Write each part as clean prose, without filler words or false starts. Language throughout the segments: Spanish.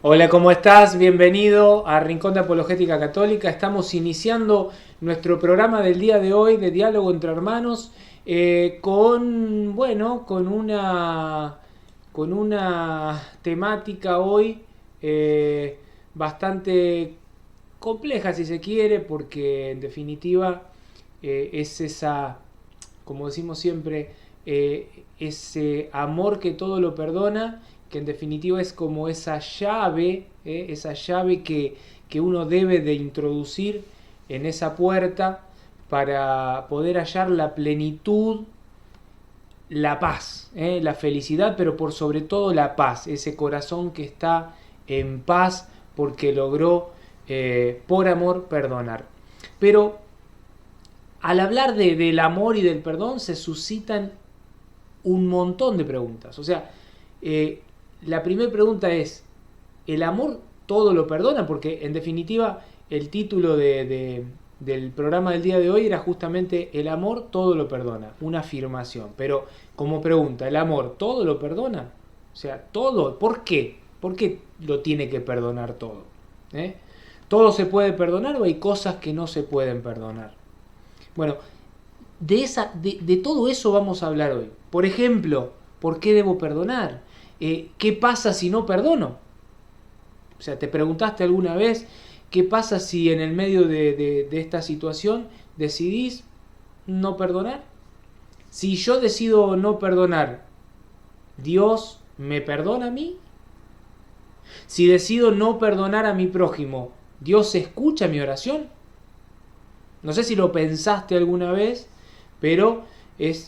Hola, ¿cómo estás? Bienvenido a Rincón de Apologética Católica. Estamos iniciando nuestro programa del día de hoy de Diálogo entre Hermanos con una temática hoy bastante compleja, si se quiere, porque en definitiva es esa, como decimos siempre, ese amor que todo lo perdona, que en definitiva es como esa llave que uno debe de introducir en esa puerta para poder hallar la plenitud, la paz, la felicidad, pero por sobre todo la paz, ese corazón que está en paz porque logró por amor perdonar. Pero al hablar del amor y del perdón se suscitan un montón de preguntas. O sea, la primera pregunta es, ¿el amor todo lo perdona? Porque en definitiva el título del programa del día de hoy era justamente el amor todo lo perdona, una afirmación. Pero como pregunta, ¿el amor todo lo perdona? O sea, todo, ¿por qué? ¿Por qué lo tiene que perdonar todo? ¿Todo se puede perdonar o hay cosas que no se pueden perdonar? Bueno, de todo eso vamos a hablar hoy. Por ejemplo, ¿por qué debo perdonar? ¿Qué pasa si no perdono? O sea, ¿te preguntaste alguna vez qué pasa si en el medio de esta situación decidís no perdonar? Si yo decido no perdonar, ¿Dios me perdona a mí? Si decido no perdonar a mi prójimo, ¿Dios escucha mi oración? No sé si lo pensaste alguna vez, pero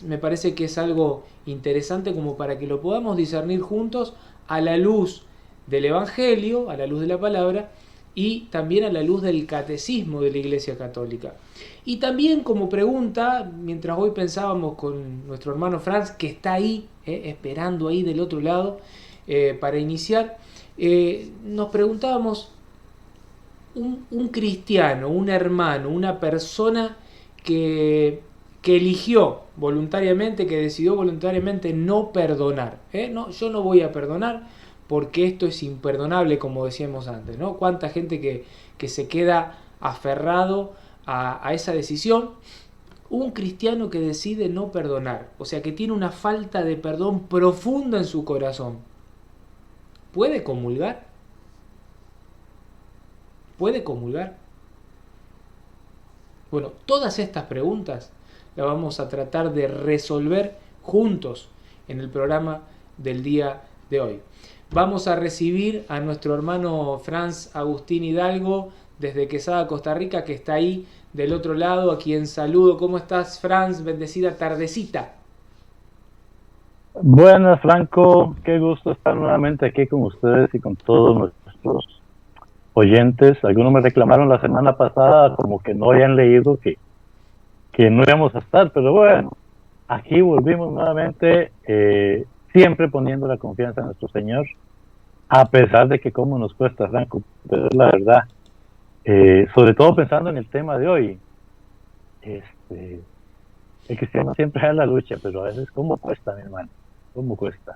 me parece que es algo interesante como para que lo podamos discernir juntos a la luz del Evangelio, a la luz de la palabra y también a la luz del catecismo de la Iglesia Católica. Y también como pregunta, mientras hoy pensábamos con nuestro hermano Franz, que está ahí, esperando ahí del otro lado para iniciar, nos preguntábamos, un cristiano, un hermano, una persona que eligió voluntariamente, que decidió voluntariamente no perdonar. No, yo no voy a perdonar porque esto es imperdonable, como decíamos antes, ¿no? Cuánta gente que se queda aferrado a esa decisión, Un cristiano que decide no perdonar, o sea, que tiene una falta de perdón profunda en su corazón, ¿puede comulgar? ¿Puede comulgar? Bueno, todas estas preguntas las vamos a tratar de resolver juntos en el programa del día de hoy. Vamos a recibir a nuestro hermano Franz Agustín Hidalgo desde Quesada, Costa Rica, que está ahí del otro lado, a quien saludo. ¿Cómo estás, Franz? Bendecida tardecita. Buenas, Franco. Qué gusto estar nuevamente aquí con ustedes y con todos nuestros oyentes. Algunos me reclamaron la semana pasada como que no habían leído que no íbamos a estar, pero bueno, aquí volvimos nuevamente, siempre poniendo la confianza en nuestro Señor, a pesar de que cómo nos cuesta, Franco, pero es la verdad. Sobre todo pensando en el tema de hoy. Este, el cristiano siempre da la lucha, pero a veces cómo cuesta, mi hermano, cómo cuesta.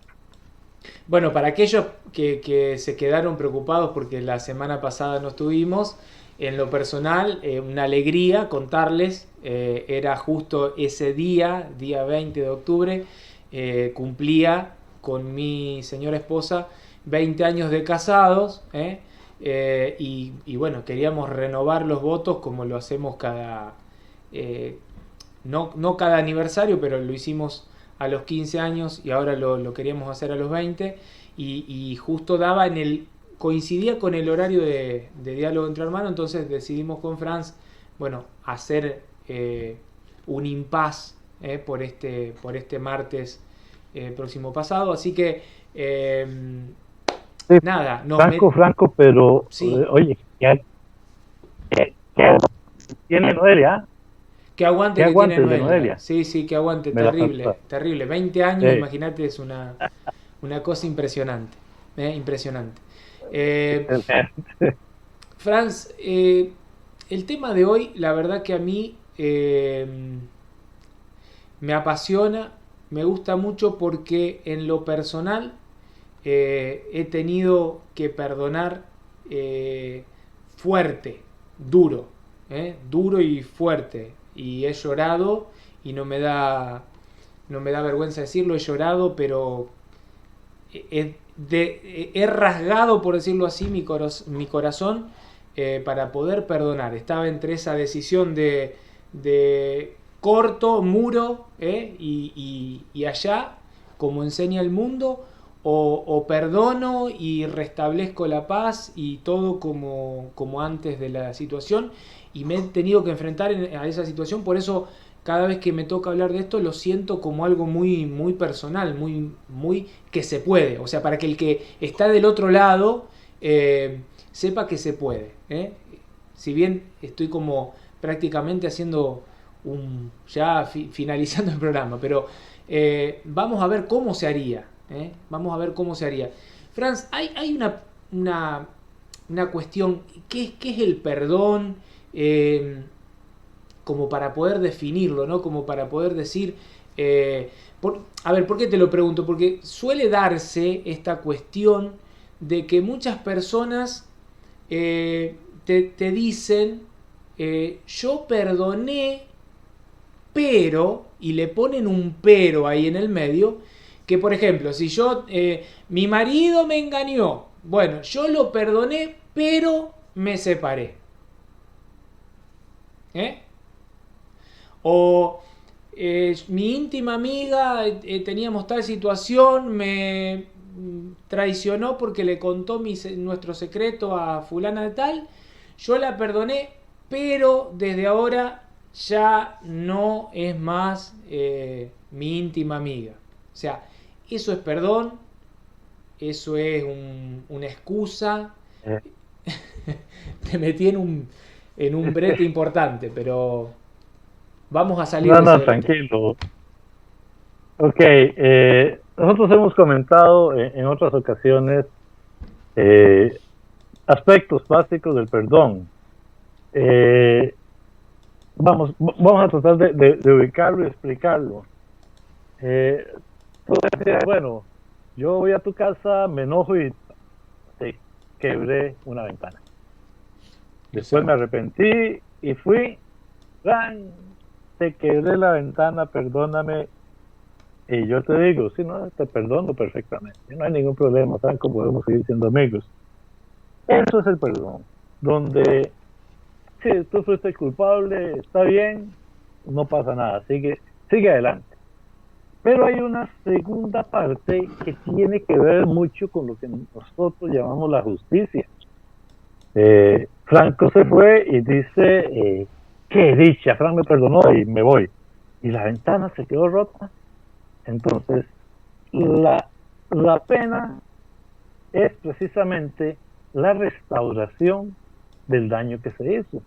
Bueno, para aquellos que se quedaron preocupados porque la semana pasada no estuvimos, en lo personal, una alegría contarles, era justo ese día 20 de octubre, cumplía con mi señora esposa 20 años de casados, y bueno, queríamos renovar los votos como lo hacemos eh, no cada aniversario, pero lo hicimos a los 15 años y ahora lo queríamos hacer a los 20 y justo daba coincidía con el horario de diálogo entre hermanos, entonces decidimos con Franz, bueno, hacer un impas por este martes próximo pasado, así que Sí, nada, Franco, pero sí, oye, ¿qué tiene Noelia? que aguante ¿Qué que tiene aguante el de Noelia, Noelia? sí, sí, que aguante, Me la terrible, falta. terrible, 20 años, Eh, imagínate, es una cosa impresionante, impresionante. Eh, excelente. Franz, el tema de hoy, la verdad que a mí me apasiona, me gusta mucho porque en lo personal he tenido que perdonar fuerte, duro, duro y fuerte. Y he llorado y no me da vergüenza decirlo, he llorado, pero he rasgado, por decirlo así, mi corazón para poder perdonar. Estaba entre esa decisión de corto, muro, y allá, como enseña el mundo, o perdono y restablezco la paz y todo como antes de la situación. Y me he tenido que enfrentar a esa situación, por eso cada vez que me toca hablar de esto lo siento como algo muy, muy personal, muy que se puede. O sea, para que el que está del otro lado sepa que se puede. Si bien estoy como prácticamente haciendo finalizando el programa, pero vamos a ver cómo se haría. Vamos a ver cómo se haría. Franz, hay una cuestión, ¿qué es el perdón? Como para poder definirlo, ¿no? Como para poder decir... a ver, ¿por qué te lo pregunto? Porque suele darse esta cuestión de que muchas personas te dicen, yo perdoné, pero, y le ponen un pero ahí en el medio, que por ejemplo, si mi marido me engañó, bueno, yo lo perdoné, pero me separé. ¿Eh? O mi íntima amiga, teníamos tal situación, me traicionó porque le contó nuestro secreto a fulana de tal, yo la perdoné, pero desde ahora ya no es más mi íntima amiga. O sea, eso es perdón, eso es una excusa. Eh, Te metí en un brete importante, pero vamos a salir no, de ese no, brete. tranquilo. Ok, nosotros hemos comentado en otras ocasiones eh, aspectos básicos del perdón. Eh, vamos a tratar de ubicarlo y explicarlo. Eh, Tú decías, bueno, yo voy a tu casa, me enojo y te quebré una ventana. Después me Exacto. arrepentí y fui, ¡ran! te quebré la ventana, perdóname. Y yo te digo, sí, no, te perdono perfectamente, no hay ningún problema, Franco, podemos seguir siendo amigos. Eso es el perdón, donde sí, tú fuiste culpable, está bien, no pasa nada, sigue adelante. Pero hay una segunda parte que tiene que ver mucho con lo que nosotros llamamos la justicia. Franco se fue y dice, qué dicha, Franco me perdonó y me voy. Y la ventana se quedó rota. Entonces, la, la pena es precisamente la restauración del daño que se hizo.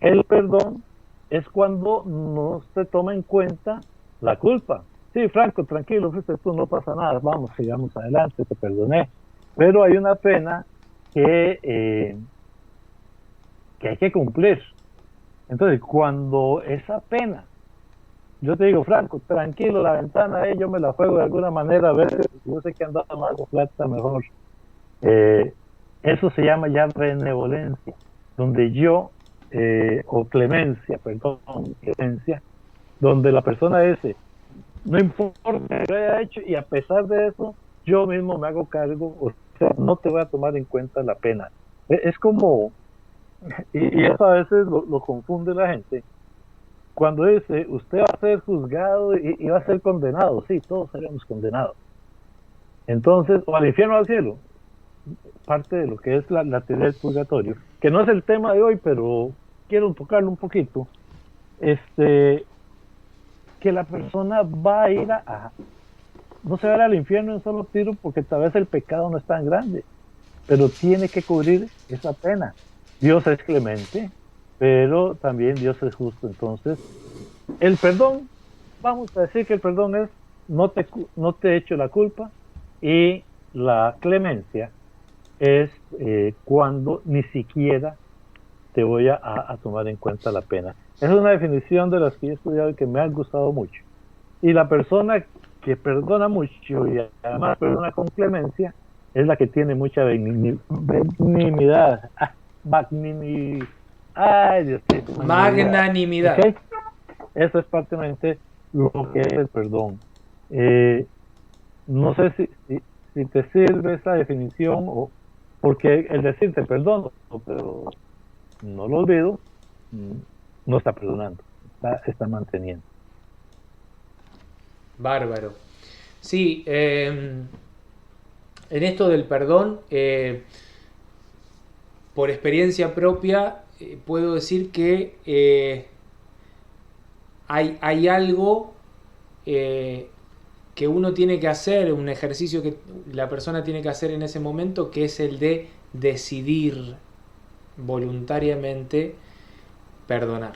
El perdón es cuando no se toma en cuenta la culpa. Sí, Franco, tranquilo, fuiste tú, no pasa nada, vamos, sigamos adelante, te perdoné. Pero hay una pena que hay que cumplir. Entonces, cuando esa pena, yo te digo, Franco, tranquilo, la ventana, yo me la juego de alguna manera, a ver, yo sé que andaba más de plata, mejor. Eh, Eso se llama ya benevolencia, donde yo, o clemencia, perdón, clemencia, donde la persona dice, no importa lo que haya hecho y a pesar de eso, yo mismo me hago cargo, o sea, no te voy a tomar en cuenta la pena. Es como, y eso a veces lo confunde la gente, cuando dice, usted va a ser juzgado y va a ser condenado, sí, todos seremos condenados. Entonces, o al infierno o al cielo, parte de lo que es la teoría del purgatorio, que no es el tema de hoy, pero quiero tocarlo un poquito, que la persona va a ir no se va a ir al infierno en un solo tiro porque tal vez el pecado no es tan grande, pero tiene que cubrir esa pena. Dios es clemente, pero también Dios es justo. Entonces, el perdón, vamos a decir que el perdón es no te echo la culpa, y la clemencia es cuando ni siquiera te voy a tomar en cuenta la pena. Esa es una definición de las que he estudiado y que me ha gustado mucho. Y la persona que perdona mucho y además perdona con clemencia es la que tiene mucha benignidad. Ay, Dios mío, Magnanimidad. ¿okay? Eso es prácticamente lo que es el perdón. No sé si te sirve esa definición, porque el decir te perdono, pero no lo olvido, no está perdonando, está manteniendo. Bárbaro. Sí, en esto del perdón, por experiencia propia, puedo decir que hay algo que uno tiene que hacer, un ejercicio que la persona tiene que hacer en ese momento, que es el de decidir voluntariamente perdonar.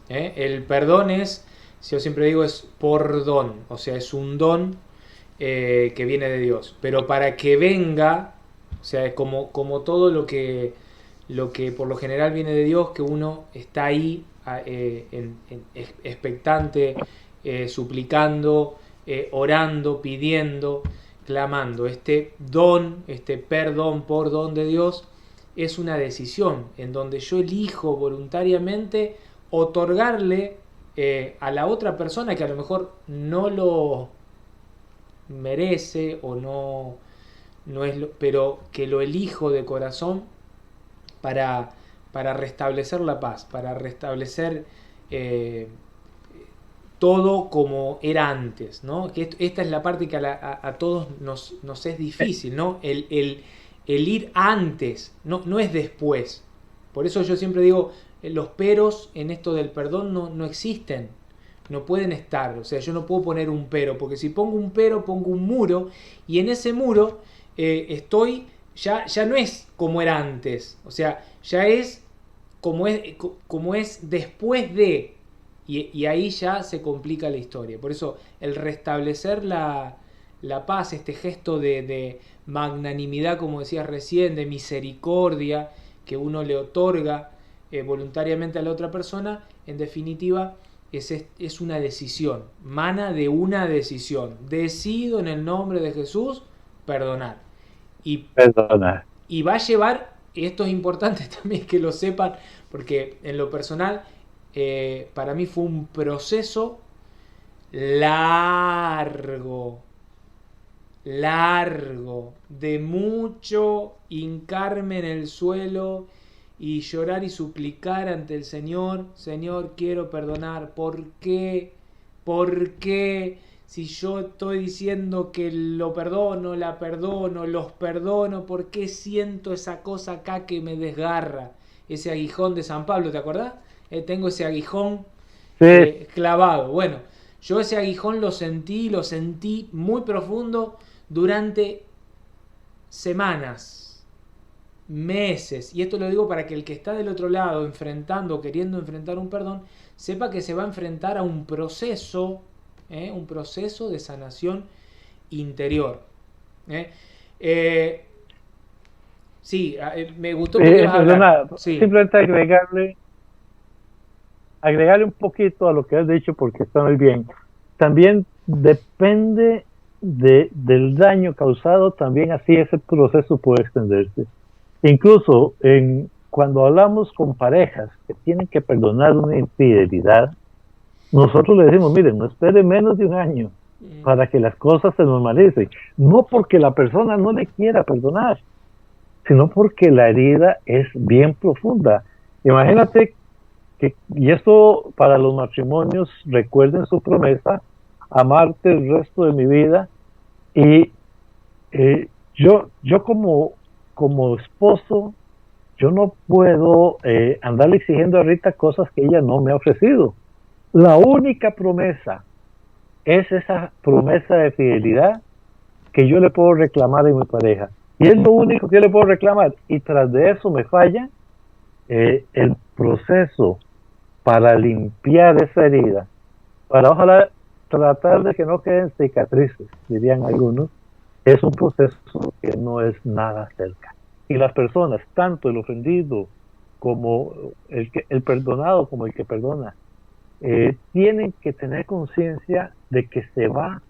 El perdón es, si yo siempre digo, es por don, o sea, es un don que viene de Dios. Pero para que venga, o sea, es como todo lo que por lo general viene de Dios, que uno está ahí expectante, suplicando, orando, pidiendo, clamando. Este don, este perdón por don de Dios, es una decisión en donde yo elijo voluntariamente otorgarle a la otra persona que a lo mejor no lo merece o no es pero que lo elijo de corazón para restablecer la paz, para restablecer todo como era antes, ¿no? Que esta es la parte que a todos nos es difícil, ¿no? El ir antes, no es después. Por eso yo siempre digo, los peros en esto del perdón no existen, no pueden estar. O sea, yo no puedo poner un pero, porque si pongo un pero, pongo un muro, y en ese muro ya no es como era antes. O sea, ya es como es después de. Y ahí ya se complica la historia. Por eso el restablecer la paz, este gesto de magnanimidad, como decías recién, de misericordia que uno le otorga voluntariamente a la otra persona, en definitiva es una decisión, mana de una decisión. Decido en el nombre de Jesús perdonar. Y, Perdona. y va a llevar, y esto es importante también que lo sepan, porque en lo personal para mí fue un proceso largo, largo, de mucho hincarme en el suelo y llorar y suplicar ante el Señor: Señor, quiero perdonar. ¿Por qué? ¿Por qué? Si yo estoy diciendo que lo perdono, la perdono, los perdono, ¿por qué siento esa cosa acá que me desgarra? Ese aguijón de San Pablo, ¿te acordás? Tengo ese aguijón Sí, clavado. Bueno, yo ese aguijón lo sentí muy profundo durante semanas, meses. Y esto lo digo para que el que está del otro lado enfrentando, queriendo enfrentar un perdón, sepa que se va a enfrentar a un proceso de sanación interior. ¿eh? Eh, sí, me gustó porque vas a hablar. perdona, Sí. simplemente agregarle un poquito a lo que has dicho porque está muy bien. También depende del daño causado, también así ese proceso puede extenderse. Incluso cuando hablamos con parejas que tienen que perdonar una infidelidad, nosotros le decimos, miren, no espere menos de un año para que las cosas se normalicen. No porque la persona no le quiera perdonar, sino porque la herida es bien profunda. Imagínate y esto para los matrimonios, recuerden su promesa: amarte el resto de mi vida. Y yo como esposo, yo no puedo andarle exigiendo a Rita cosas que ella no me ha ofrecido. La única promesa es esa promesa de fidelidad que yo le puedo reclamar a mi pareja. Y es lo único que yo le puedo reclamar. Y tras de eso me falla el proceso para limpiar esa herida, para ojalá tratar de que no queden cicatrices, dirían algunos. Es un proceso que no es nada cerca. Y las personas, tanto el ofendido como el perdonado como el que perdona, tienen que tener conciencia de que se va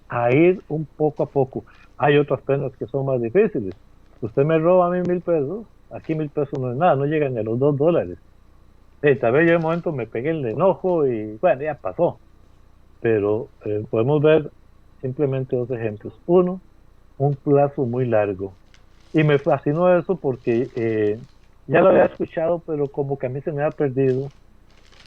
a ir un poco a poco. Hay otras penas que son más difíciles. Usted me roba a mí 1,000 pesos, aquí 1,000 pesos no es nada, no llegan ni a los $2. Tal vez yo en un momento me pegué el enojo y bueno, ya pasó. Pero podemos ver simplemente dos ejemplos. Uno, un plazo muy largo. Y me fascinó eso porque ya lo había escuchado, pero como que a mí se me ha perdido.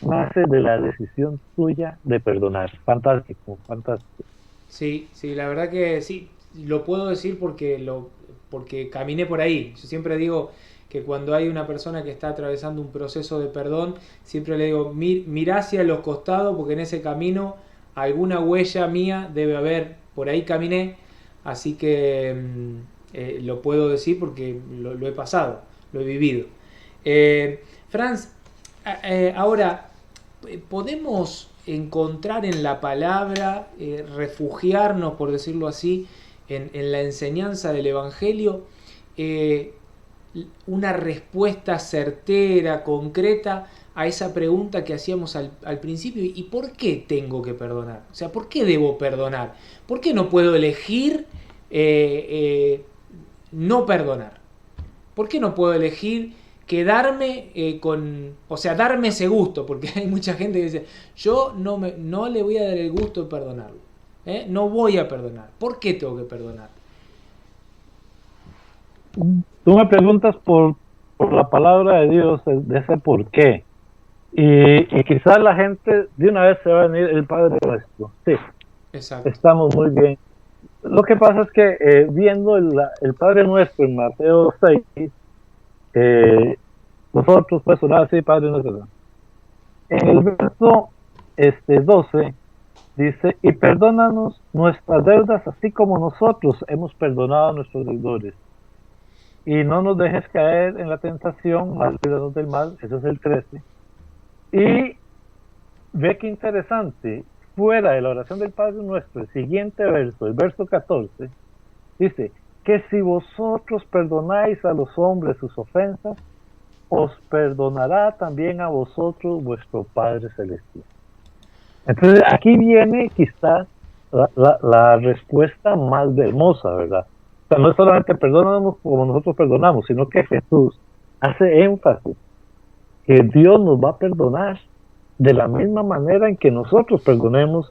Nace de la decisión tuya de perdonar. Fantástico, fantástico. Sí, sí, la verdad que sí, lo puedo decir porque caminé por ahí. Yo siempre digo que cuando hay una persona que está atravesando un proceso de perdón, siempre le digo: Mirá hacia los costados, porque en ese camino alguna huella mía debe haber, por ahí caminé, así que lo puedo decir porque lo he pasado, lo he vivido. Franz, ahora, podemos encontrar en la palabra, refugiarnos, por decirlo así, en la enseñanza del Evangelio, eh, una respuesta certera, concreta a esa pregunta que hacíamos al principio: ¿y por qué tengo que perdonar? O sea, ¿por qué debo perdonar? ¿Por qué no puedo elegir no perdonar? ¿Por qué no puedo elegir quedarme o sea, darme ese gusto? Porque hay mucha gente que dice: yo no le voy a dar el gusto de perdonarlo. No voy a perdonar. ¿Por qué tengo que perdonar? Tú me preguntas por la palabra de Dios, de ese por qué. Y quizás la gente de una vez se va a venir el Padre Nuestro. Sí, Exacto. estamos muy bien. Lo que pasa es que viendo el Padre Nuestro en Mateo 6, nosotros pues orar así: Padre Nuestro. En el verso 12 dice: y perdónanos nuestras deudas así como nosotros hemos perdonado a nuestros deudores. Y no nos dejes caer en la tentación, mas líbranos del mal. Eso es el 13. Y ve qué interesante, fuera de la oración del Padre Nuestro, el siguiente verso, el verso 14, dice: que si vosotros perdonáis a los hombres sus ofensas, os perdonará también a vosotros vuestro Padre Celestial. Entonces aquí viene quizás la respuesta más hermosa, ¿verdad? O sea, no es solamente perdónanos como nosotros perdonamos, sino que Jesús hace énfasis que Dios nos va a perdonar de la misma manera en que nosotros perdonemos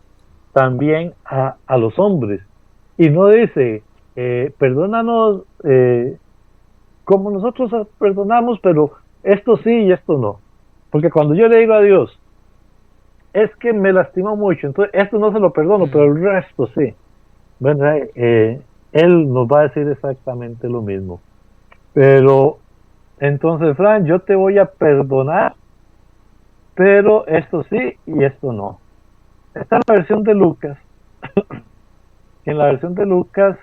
también a los hombres. Y no dice, perdónanos como nosotros perdonamos, pero esto sí y esto no. Porque cuando yo le digo a Dios, es que me lastimó mucho, entonces esto no se lo perdono, pero el resto sí. ¿Verdad? Él nos va a decir exactamente lo mismo. Pero entonces, Fran, yo te voy a perdonar, pero esto sí y esto no. Esta es la versión de Lucas. En la versión de Lucas,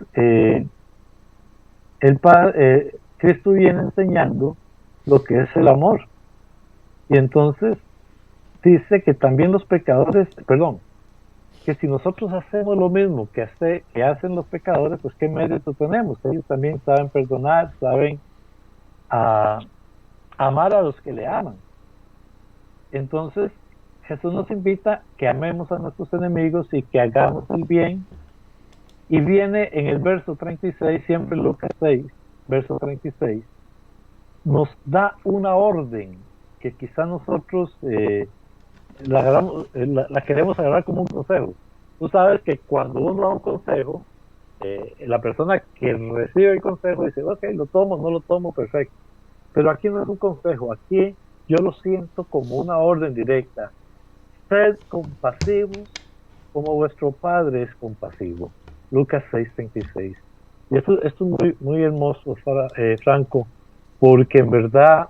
Cristo viene enseñando lo que es el amor. Y entonces dice que también los pecadores, perdón, que si nosotros hacemos lo mismo que hacen los pecadores, pues qué mérito tenemos. Ellos también saben perdonar, saben amar a los que le aman. Entonces, Jesús nos invita que amemos a nuestros enemigos y que hagamos el bien. Y viene en el verso 36, siempre Lucas 6, verso 36, nos da una orden que quizá nosotros la queremos agarrar como un consejo. Tú sabes que cuando uno da un consejo, la persona que recibe el consejo dice, ok, lo tomo, no lo tomo, perfecto. Pero aquí no es un consejo, aquí yo lo siento como una orden directa. Sed compasivos como vuestro Padre es compasivo. Lucas 6:36. Y esto es muy, muy hermoso, Franco, porque en verdad,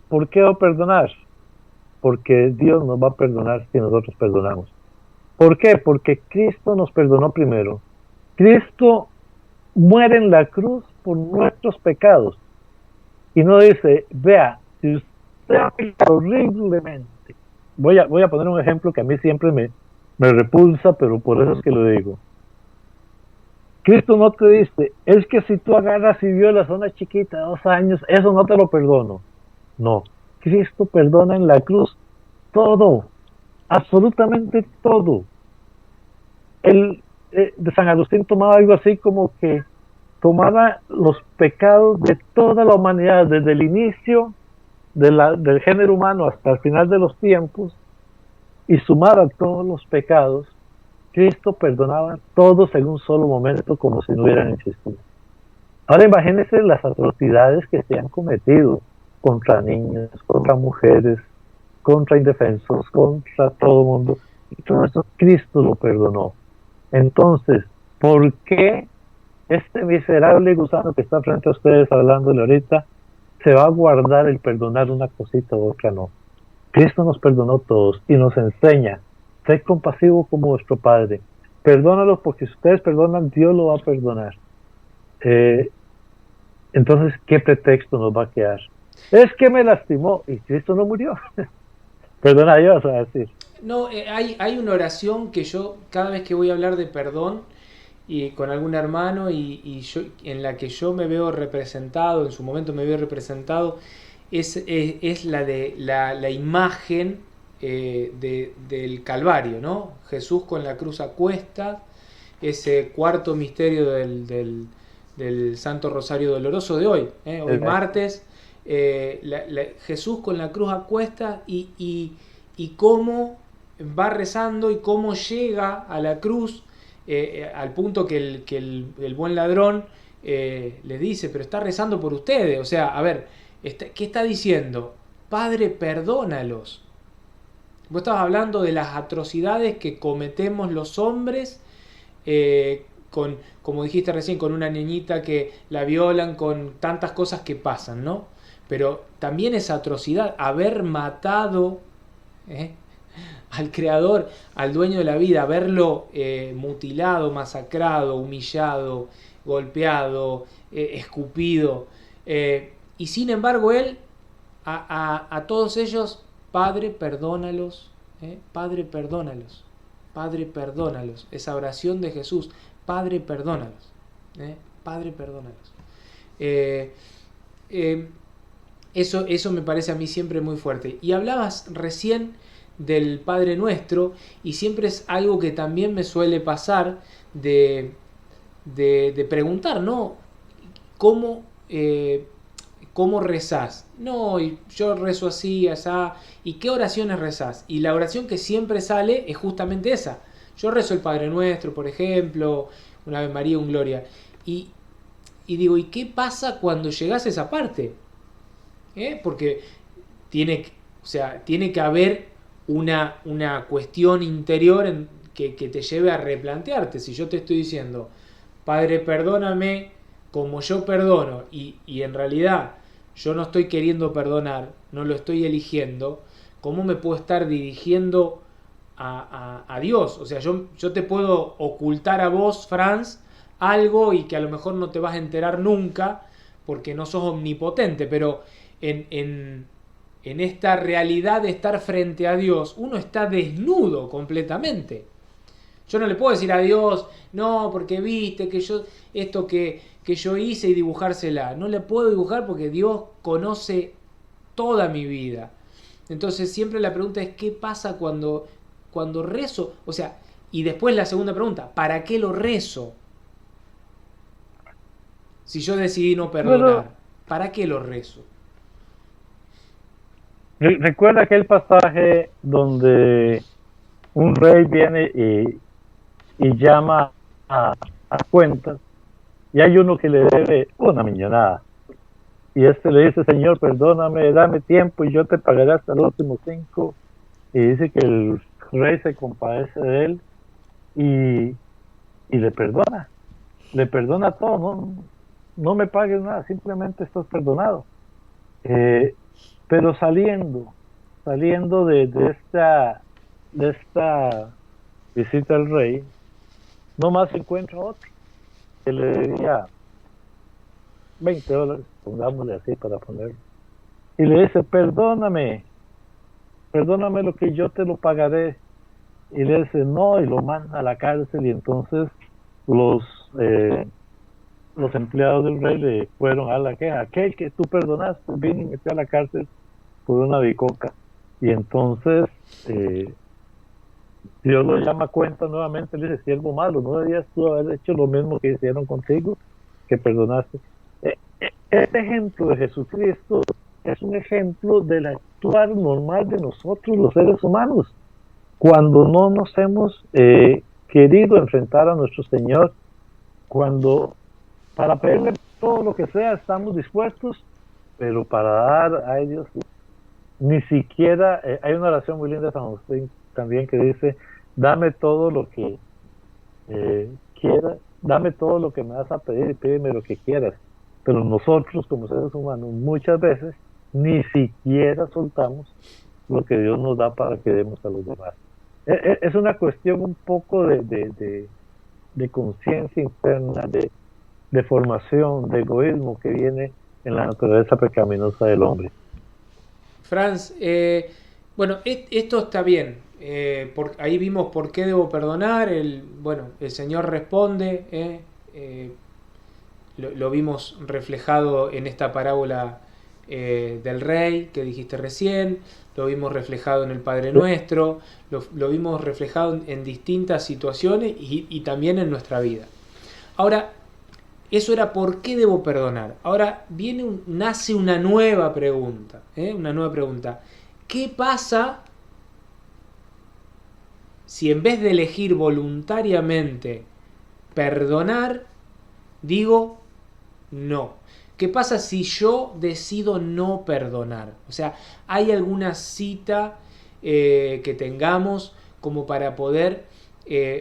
¿por qué va a perdonar? Porque Dios nos va a perdonar si nosotros perdonamos. ¿Por qué? Porque Cristo nos perdonó primero. Cristo muere en la cruz por nuestros pecados. Y no dice, vea, si usted ha pecado horriblemente. Voy a poner un ejemplo que a mí siempre me repulsa, pero por eso es que lo digo. Cristo no te dice, es que si tú agarras y violas a una chiquita de 2 años, eso no te lo perdono. No, Cristo perdona en la cruz todo, absolutamente todo. De San Agustín tomaba algo así como que tomaba los pecados de toda la humanidad, desde el inicio del género humano hasta el final de los tiempos, y sumaba todos los pecados. Cristo perdonaba todos en un solo momento como si no hubieran existido. Ahora imagínense las atrocidades que se han cometido contra niños, contra mujeres, contra indefensos, contra todo el mundo. Y todo eso Cristo lo perdonó. Entonces, ¿por qué este miserable gusano que está frente a ustedes hablándole ahorita se va a guardar el perdonar una cosita u otra? No. Cristo nos perdonó todos y nos enseña, sed compasivo como vuestro Padre. Perdónalos porque si ustedes perdonan, Dios lo va a perdonar. Entonces, ¿qué pretexto nos va a quedar? Es que me lastimó y Cristo no murió. Perdona, yo vas a decir. No, hay una oración que yo, cada vez que voy a hablar de perdón, y con algún hermano yo, en la que yo me veo representado, en su momento me veo representado, es la de la imagen del Calvario, ¿no? Jesús con la cruz a cuesta, ese cuarto misterio del Santo Rosario Doloroso de hoy, hoy martes, Jesús con la cruz a cuesta y cómo va rezando y cómo llega a la cruz, al punto que el buen ladrón les dice, pero está rezando por ustedes. O sea, a ver, ¿qué está diciendo? Padre, perdónalos. Vos estabas hablando de las atrocidades que cometemos los hombres, como dijiste recién, con una niñita que la violan, con tantas cosas que pasan, ¿no? Pero también esa atrocidad, haber matado al creador, al dueño de la vida, haberlo mutilado, masacrado, humillado, golpeado, escupido, y sin embargo él a todos ellos, Padre, perdónalos, Padre, perdónalos, Padre, perdónalos. Esa oración de Jesús, Padre, perdónalos, Padre, perdónalos. Eso me parece a mí siempre muy fuerte. Y hablabas recién del Padre Nuestro, y siempre es algo que también me suele pasar de preguntar, ¿no? ¿Cómo ¿cómo rezás? No, yo rezo así, asá. ¿Y qué oraciones rezás? Y la oración que siempre sale es justamente esa. Yo rezo el Padre Nuestro, por ejemplo, una Ave María, un Gloria. Y, y digo, ¿y qué pasa cuando llegás a esa parte? Porque tiene, o sea, tiene que haber una cuestión interior que te lleve a replantearte. Si yo te estoy diciendo, Padre, perdóname como yo perdono, y en realidad yo no estoy queriendo perdonar, no lo estoy eligiendo, ¿cómo me puedo estar dirigiendo a Dios? O sea, yo te puedo ocultar a vos, Franz, algo y que a lo mejor no te vas a enterar nunca porque no sos omnipotente, pero en esta realidad de estar frente a Dios, uno está desnudo completamente. Yo no le puedo decir a Dios, no, porque viste que yo, esto que yo hice y dibujársela. No le puedo dibujar porque Dios conoce toda mi vida. Entonces siempre la pregunta es, ¿qué pasa cuando rezo? O sea, y después la segunda pregunta, ¿para qué lo rezo? Si yo decidí no Bueno, perdonar, ¿para qué lo rezo? recuerda aquel pasaje donde un rey viene y llama a cuentas y hay uno que le debe una millonada. Y este le dice, Señor, perdóname, dame tiempo y yo te pagaré hasta los últimos 5. Y dice que el rey se compadece de él y, y le perdona todo, no me pagues nada, simplemente estás perdonado. Eh, pero saliendo de esta visita al rey, no más encuentra otro que le debía $20, pongámosle así para ponerlo. Y le dice, perdóname lo que yo te lo pagaré. Y le dice, no, y lo manda a la cárcel. Y entonces los, eh, los empleados del rey le fueron a la queja. Aquel que tú perdonaste vino y metió a la cárcel por una bicoca. Y entonces eh, Dios lo llama a cuenta nuevamente. Le dice, siervo malo, no debías tú haber hecho lo mismo que hicieron contigo, que perdonaste. Este ejemplo de Jesucristo es un ejemplo del actuar normal de nosotros los seres humanos cuando no nos hemos querido enfrentar a nuestro Señor, cuando para pedirle todo lo que sea estamos dispuestos, pero para dar, ay Dios, ni siquiera, hay una oración muy linda de San Agustín también que dice, dame todo lo que quieras, dame todo lo que me vas a pedir y pídeme lo que quieras. Pero nosotros como seres humanos muchas veces ni siquiera soltamos lo que Dios nos da para que demos a los demás. Es una cuestión un poco de conciencia interna, de formación, de egoísmo que viene en la naturaleza pecaminosa del hombre. Franz, bueno, esto está bien. Ahí vimos por qué debo perdonar. Bueno, el Señor responde. Lo vimos reflejado en esta parábola del rey que dijiste recién. Lo vimos reflejado en el Padre Nuestro. Lo vimos reflejado en distintas situaciones y también en nuestra vida. Ahora, eso era por qué debo perdonar. Ahora nace una nueva pregunta. Una nueva pregunta. ¿Qué pasa si en vez de elegir voluntariamente perdonar, digo no? ¿Qué pasa si yo decido no perdonar? O sea, ¿hay alguna cita que tengamos como para poder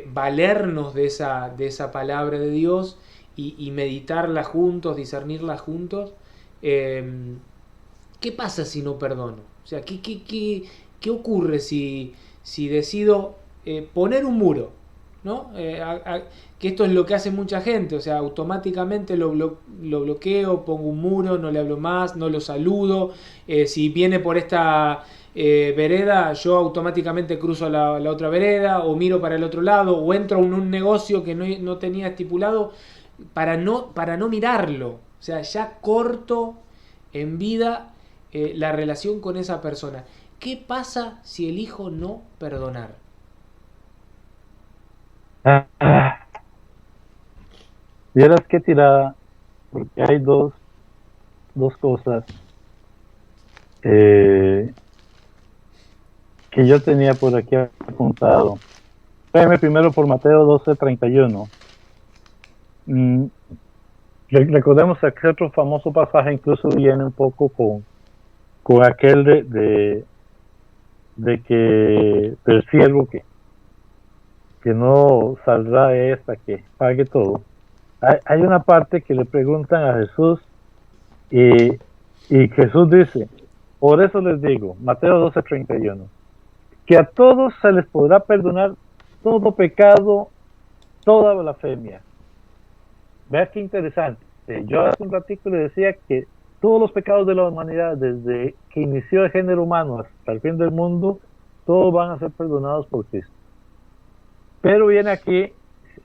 valernos de esa palabra de Dios y meditarla juntos, discernirla juntos? ¿Qué pasa si no perdono? O sea, ¿qué ocurre si decido poner un muro? ¿No? Que esto es lo que hace mucha gente, o sea, automáticamente lo bloqueo, pongo un muro, no le hablo más, no lo saludo. Si viene por esta vereda, yo automáticamente cruzo la otra vereda, o miro para el otro lado, o entro en un negocio que no tenía estipulado para no mirarlo. O sea, ya corto en vida la relación con esa persona. ¿Qué pasa si elijo no perdonar? Vieras qué tirada, porque hay dos dos cosas eh, que yo tenía por aquí apuntado. Véame primero por Mateo 12:31. Mm, recordemos que otro famoso pasaje incluso viene un poco con aquel de que del siervo que no saldrá de esta, que pague todo. Hay una parte que le preguntan a Jesús y, y Jesús dice, por eso les digo, Mateo 12:31, que a todos se les podrá perdonar todo pecado, toda blasfemia. Vea qué interesante. Yo hace un ratito le decía que todos los pecados de la humanidad, desde que inició el género humano hasta el fin del mundo, todos van a ser perdonados por Cristo. Pero viene aquí,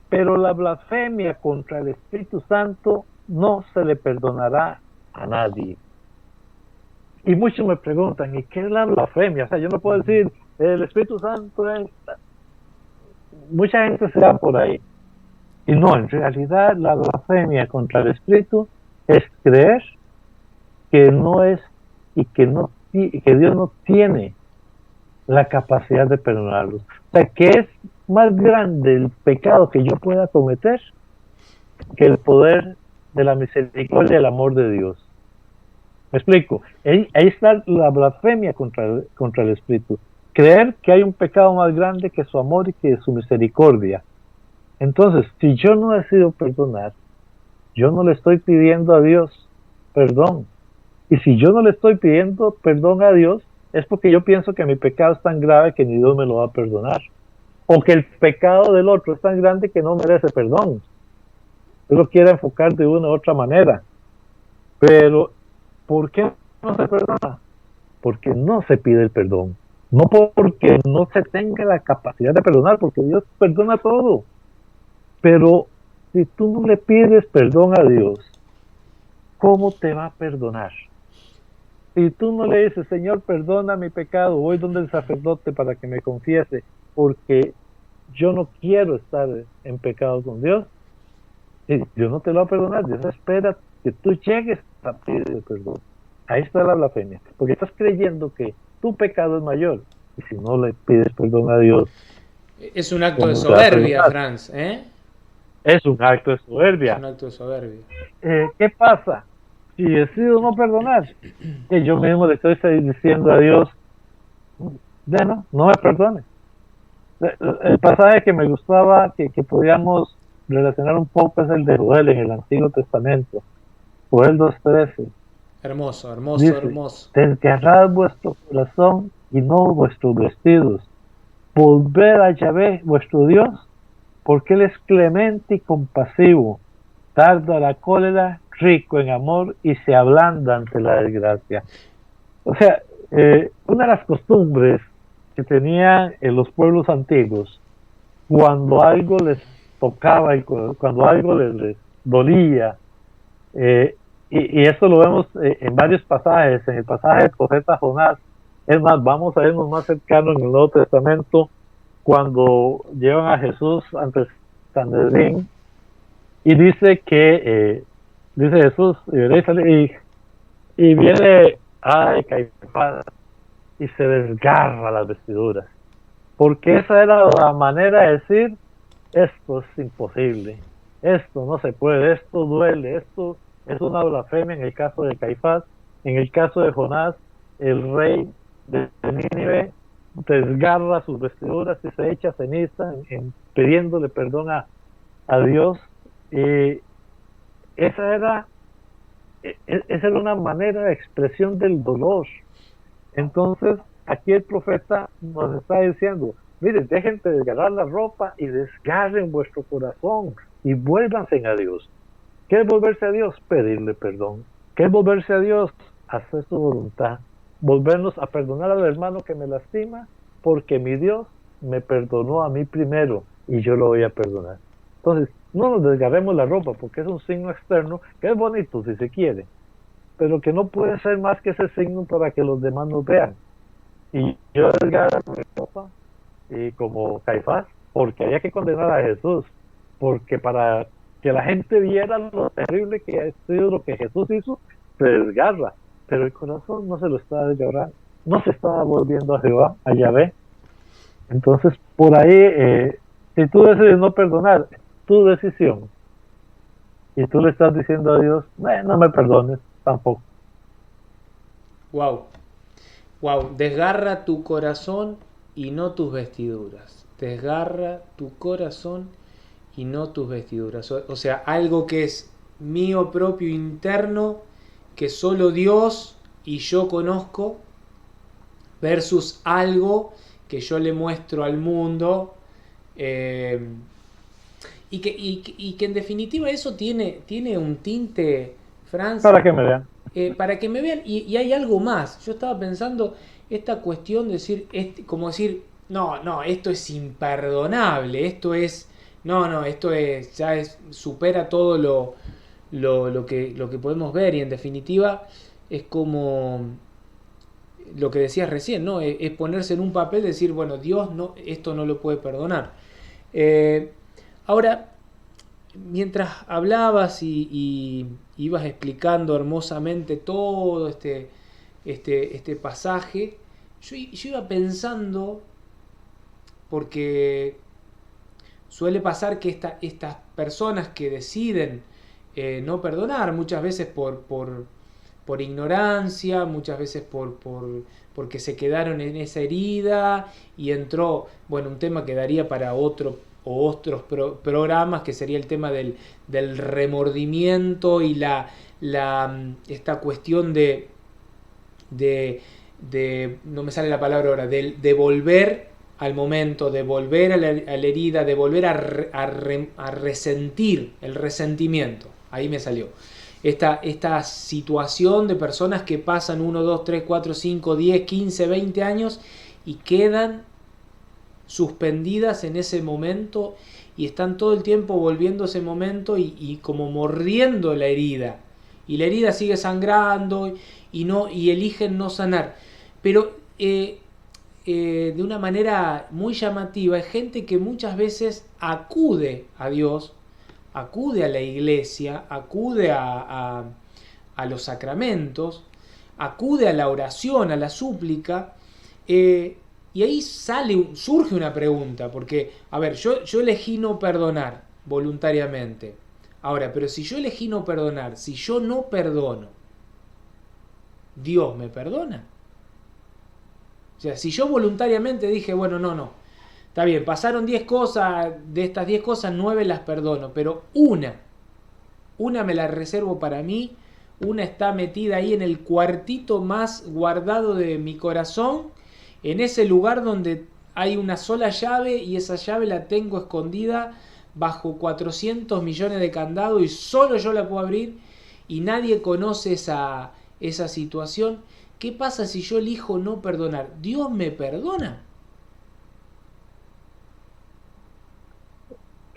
pero la blasfemia contra el Espíritu Santo no se le perdonará a nadie. Y muchos me preguntan, ¿y qué es la blasfemia? O sea, yo no puedo decir, el Espíritu Santo es... Mucha gente se da por ahí. Y no, en realidad la blasfemia contra el Espíritu es creer que no es y que Dios no tiene la capacidad de perdonarlos. O sea, que es más grande el pecado que yo pueda cometer que el poder de la misericordia y el amor de Dios. ¿Me explico? Ahí está la blasfemia contra el Espíritu. Creer que hay un pecado más grande que su amor y que su misericordia. Entonces, si yo no decido perdonar, yo no le estoy pidiendo a Dios perdón. Y si yo no le estoy pidiendo perdón a Dios, es porque yo pienso que mi pecado es tan grave que ni Dios me lo va a perdonar. O que el pecado del otro es tan grande que no merece perdón. Yo lo quiero enfocar de una u otra manera. Pero, ¿por qué no se perdona? Porque no se pide el perdón. No porque no se tenga la capacidad de perdonar, porque Dios perdona todo. Pero si tú no le pides perdón a Dios, ¿cómo te va a perdonar? Si tú no le dices, Señor, perdona mi pecado, voy donde el sacerdote para que me confiese, porque yo no quiero estar en pecado con Dios, y Dios no te lo va a perdonar. Dios espera que tú llegues a pedir perdón. Ahí está la blasfemia, porque estás creyendo que tu pecado es mayor, y si no le pides perdón a Dios, es un acto de soberbia, Franz, ¿eh? Es un acto de soberbia. Es un acto de soberbia. ¿Qué pasa? Si decido no perdonar, que yo mismo le estoy diciendo a Dios, no me perdone. El pasaje que me gustaba, que podíamos relacionar un poco, es el de Joel en el Antiguo Testamento. Joel 2:13. Hermoso, hermoso, dice, hermoso. Desgarrad vuestro corazón y no vuestros vestidos. Volved a Yahvé, vuestro Dios, porque Él es clemente y compasivo, tardo a la cólera, rico en amor y se ablanda ante la desgracia. O sea, una de las costumbres que tenían en los pueblos antiguos, cuando algo les tocaba y cuando algo les dolía, y esto lo vemos en varios pasajes, en el pasaje del profeta Jonás. Es más, vamos a irnos más cercano en el Nuevo Testamento, cuando llevan a Jesús ante Sanedrín, y dice que, dice Jesús, y viene Caifás y se desgarra las vestiduras, porque esa era la manera de decir, esto es imposible, esto no se puede, esto duele, esto es una blasfemia. En el caso de Caifás, en el caso de Jonás, el rey de Nínive desgarra sus vestiduras y se echa ceniza pidiéndole perdón a Dios. Esa era una manera de expresión del dolor. Entonces, aquí el profeta nos está diciendo, miren, dejen de desgarrar la ropa y desgarren vuestro corazón y vuélvanse a Dios. ¿Qué es volverse a Dios? Pedirle perdón. ¿Qué es volverse a Dios? Hacer su voluntad. Volvernos a perdonar al hermano que me lastima, porque mi Dios me perdonó a mí primero y yo lo voy a perdonar. Entonces, no nos desgarremos la ropa, porque es un signo externo que es bonito si se quiere, pero que no puede ser más que ese signo para que los demás nos vean. Y yo desgarro mi ropa, y como Caifás, porque había que condenar a Jesús, porque para que la gente viera lo terrible que ha sido lo que Jesús hizo, se desgarra, pero el corazón no se lo está desgarrando, no se está volviendo a Jehová, a Yahvé. Entonces, por ahí, si tú decides no perdonar, tu decisión, y tú le estás diciendo a Dios, no me perdones tampoco. Wow. Wow, desgarra tu corazón y no tus vestiduras. Desgarra tu corazón y no tus vestiduras. O sea, algo que es mío propio interno, que solo Dios y yo conozco, versus algo que yo le muestro al mundo. eh, y que en definitiva eso tiene un tinte, Franz, Para que me vean. para que me vean. Y hay algo más. Yo estaba pensando esta cuestión de decir, como decir, no, esto es imperdonable, esto es, supera todo lo que podemos ver. Y en definitiva es como lo que decías recién, ¿no? Es ponerse en un papel, decir, bueno, Dios no, esto no lo puede perdonar. Eh, Ahora, mientras hablabas y ibas explicando hermosamente todo este pasaje, yo iba pensando, porque suele pasar que estas personas que deciden no perdonar, muchas veces por ignorancia, muchas veces porque se quedaron en esa herida y entró, bueno, un tema que daría para otros programas, que sería el tema del remordimiento y esta cuestión no me sale la palabra ahora, de volver al momento, de volver a la herida, de volver a resentir, el resentimiento. Ahí me salió. Esta situación de personas que pasan 1, 2, 3, 4, 5, 10, 15, 20 años y quedan suspendidas en ese momento y están todo el tiempo volviendo a ese momento y como mordiendo la herida. Y la herida sigue sangrando y eligen no sanar. Pero de una manera muy llamativa, hay gente que muchas veces acude a Dios, acude a la iglesia, acude a los sacramentos, acude a la oración, a la súplica, y ahí surge una pregunta, porque, a ver, yo elegí no perdonar voluntariamente. Ahora, pero si yo elegí no perdonar, si yo no perdono, ¿Dios me perdona? O sea, si yo voluntariamente dije, bueno, no, está bien, pasaron 10 cosas, de estas 10 cosas 9 las perdono, pero una me la reservo para mí, una está metida ahí en el cuartito más guardado de mi corazón, en ese lugar donde hay una sola llave y esa llave la tengo escondida bajo 400 millones de candados y solo yo la puedo abrir y nadie conoce esa situación. ¿Qué pasa si yo elijo no perdonar? ¿Dios me perdona?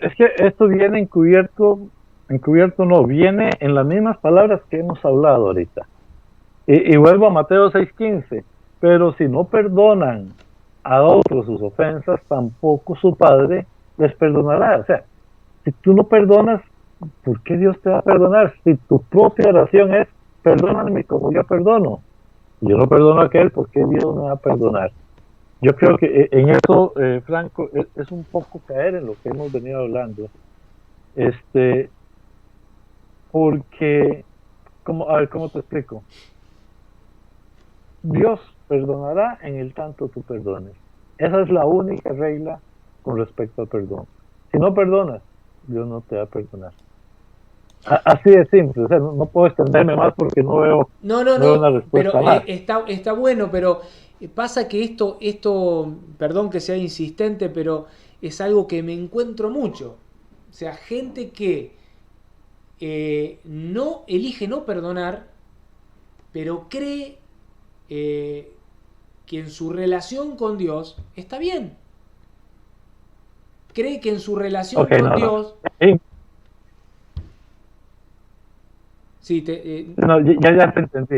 Es que esto viene encubierto no, viene en las mismas palabras que hemos hablado ahorita. Y vuelvo a Mateo 6:15, pero si no perdonan a otros sus ofensas, tampoco su Padre les perdonará. O sea, si tú no perdonas, ¿por qué Dios te va a perdonar? Si tu propia oración es, perdóname como yo perdono. Yo no perdono a aquel, ¿por qué Dios me va a perdonar? Yo creo que en eso, Franco, es un poco caer en lo que hemos venido hablando. Porque, a ver, ¿cómo te explico? Dios perdonará en el tanto tú perdones. Esa es la única regla con respecto al perdón. Si no perdonas, Dios no te va a perdonar. Así de simple, o sea, no puedo extenderme más porque no veo una respuesta pero más. está bueno, pero pasa que esto, perdón que sea insistente, pero es algo que me encuentro mucho. O sea, gente que no elige no perdonar, pero cree que en su relación con Dios está bien. Cree que en su relación con Dios... No. Sí, no, ya te entendí.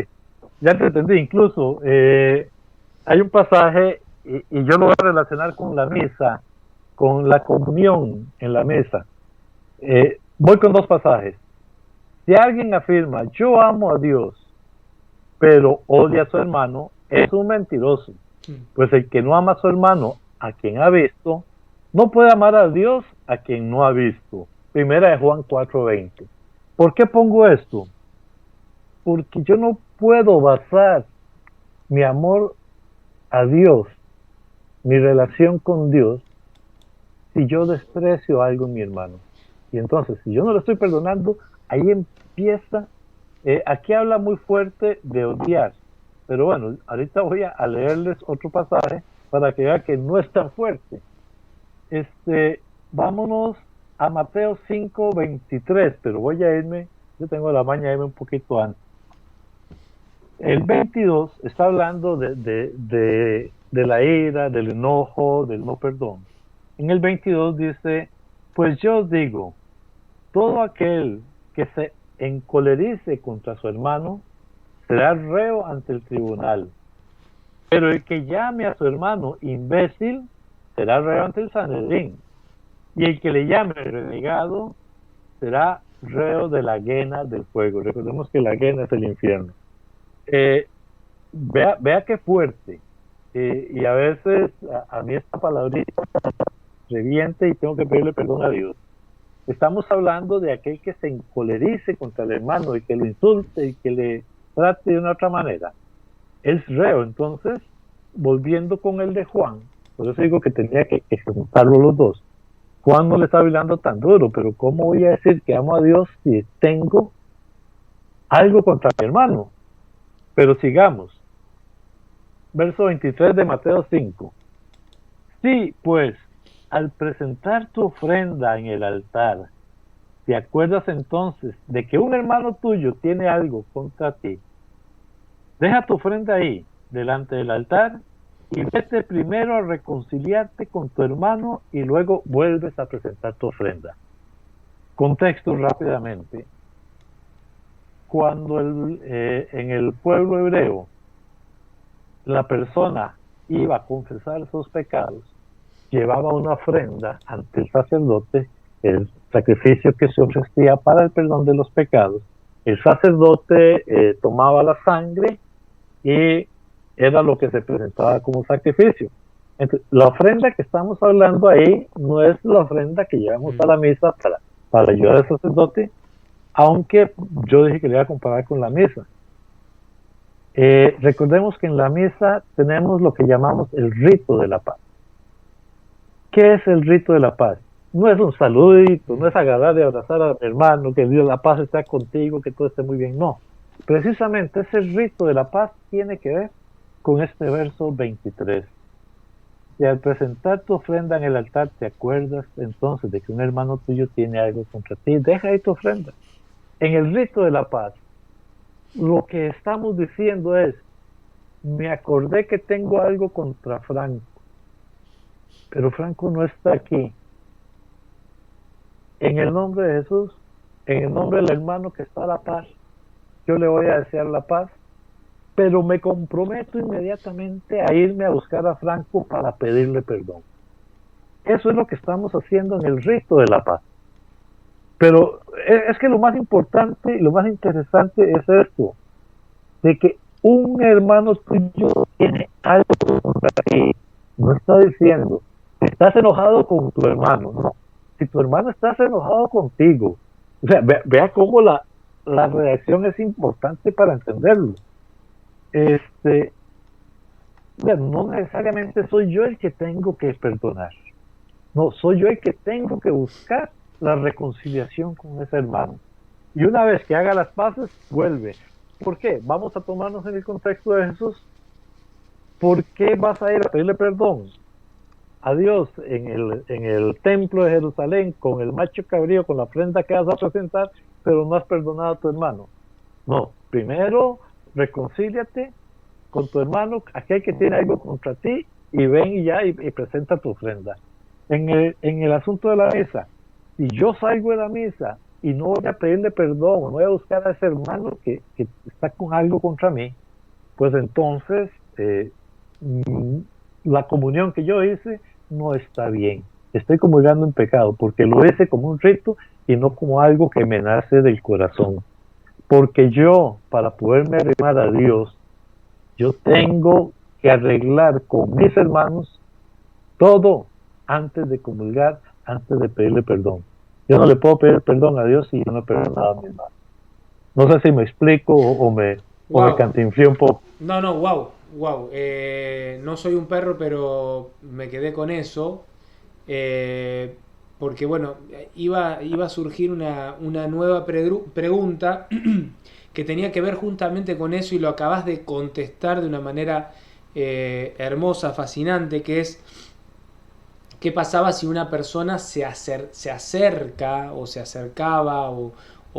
Ya te entendí. Incluso hay un pasaje, y yo lo voy a relacionar con la misa, con la comunión en la mesa. Voy con dos pasajes. Si alguien afirma, yo amo a Dios, pero odia a su hermano, es un mentiroso. Pues el que no ama a su hermano, a quien ha visto, no puede amar a Dios a quien no ha visto. Primera de Juan 4:20. ¿Por qué pongo esto? Porque yo no puedo basar mi amor a Dios, mi relación con Dios, si yo desprecio algo en mi hermano. Y entonces, si yo no lo estoy perdonando, ahí empieza, aquí habla muy fuerte de odiar. Pero bueno, ahorita voy a leerles otro pasaje para que vean que no es tan fuerte. Vámonos a Mateo 5:23, pero voy a irme, yo tengo la maña de irme un poquito antes. El 22 está hablando de la ira, del enojo, del no perdón. En el 22 dice, pues yo os digo, todo aquel que se encolerice contra su hermano será reo ante el tribunal. Pero el que llame a su hermano imbécil será reo ante el Sanedrín. Y el que le llame renegado será reo de la guena del fuego. Recordemos que la guena es el infierno. Vea qué fuerte. Y a veces a mí esta palabrita reviente y tengo que pedirle perdón a Dios. Estamos hablando de aquel que se encolerice contra el hermano y que lo insulte y que le trate de una otra manera. Es reo. Entonces, volviendo con el de Juan, por eso digo que tenía que juntarlo los dos. Juan no le está hablando tan duro, pero ¿cómo voy a decir que amo a Dios si tengo algo contra mi hermano? Pero sigamos. Verso 23 de Mateo 5. Sí, pues, al presentar tu ofrenda en el altar, ¿te acuerdas entonces de que un hermano tuyo tiene algo contra ti? Deja tu ofrenda ahí, delante del altar, y vete primero a reconciliarte con tu hermano y luego vuelves a presentar tu ofrenda. Contexto rápidamente. Cuando en el pueblo hebreo la persona iba a confesar sus pecados, llevaba una ofrenda ante el sacerdote, el sacrificio que se ofrecía para el perdón de los pecados. El sacerdote tomaba la sangre y era lo que se presentaba como sacrificio. Entonces, la ofrenda que estamos hablando ahí no es la ofrenda que llevamos a la misa para ayudar al sacerdote, aunque yo dije que le iba a comparar con la misa. Recordemos que en la misa tenemos lo que llamamos el rito de la paz. ¿Qué es el rito de la paz? No es un saludito, no es agarrar y abrazar a mi hermano, que Dios la paz esté contigo, que todo esté muy bien. No, precisamente ese rito de la paz tiene que ver con este verso 23. Y al presentar tu ofrenda en el altar, te acuerdas entonces de que un hermano tuyo tiene algo contra ti, deja ahí tu ofrenda. En el rito de la paz, lo que estamos diciendo es, me acordé que tengo algo contra Franco, pero Franco no está aquí. En el nombre de Jesús, en el nombre del hermano que está a la paz, yo le voy a desear la paz, pero me comprometo inmediatamente a irme a buscar a Franco para pedirle perdón. Eso es lo que estamos haciendo en el rito de la paz. Pero es que lo más importante y lo más interesante es esto, de que un hermano tuyo tiene algo contra ti. No está diciendo, estás enojado con tu hermano, no. Si tu hermano está enojado contigo, o sea, vea cómo la reacción es importante para entenderlo. No necesariamente soy yo el que tengo que perdonar. No, soy yo el que tengo que buscar la reconciliación con ese hermano. Y una vez que haga las paces, vuelve. ¿Por qué? Vamos a tomarnos en el contexto de Jesús. ¿Por qué vas a ir a pedirle perdón a Dios en el templo de Jerusalén con el macho cabrío, con la ofrenda que vas a presentar, pero no has perdonado a tu hermano? No, primero reconcíliate con tu hermano, aquel que tiene algo contra ti, y ven y presenta tu ofrenda. En el asunto de la misa, si yo salgo de la misa y no voy a pedirle perdón, no voy a buscar a ese hermano que está con algo contra mí, pues entonces la comunión que yo hice no está bien. Estoy comulgando en pecado porque lo hice como un rito y no como algo que me nace del corazón. porque yo, para poderme arrimar a Dios, yo tengo que arreglar con mis hermanos todo antes de comulgar, antes de pedirle perdón. Yo no le puedo pedir perdón a Dios si yo no he perdonado a mi hermano. No sé si me explico o me Wow. cantinflé un poco. No, no, wow, wow. No soy un perro, pero me quedé con eso. eh, Porque, bueno, iba a surgir una nueva pregunta que tenía que ver justamente con eso y lo acabas de contestar de una manera hermosa, fascinante, que es qué pasaba si una persona se acerca o se acercaba o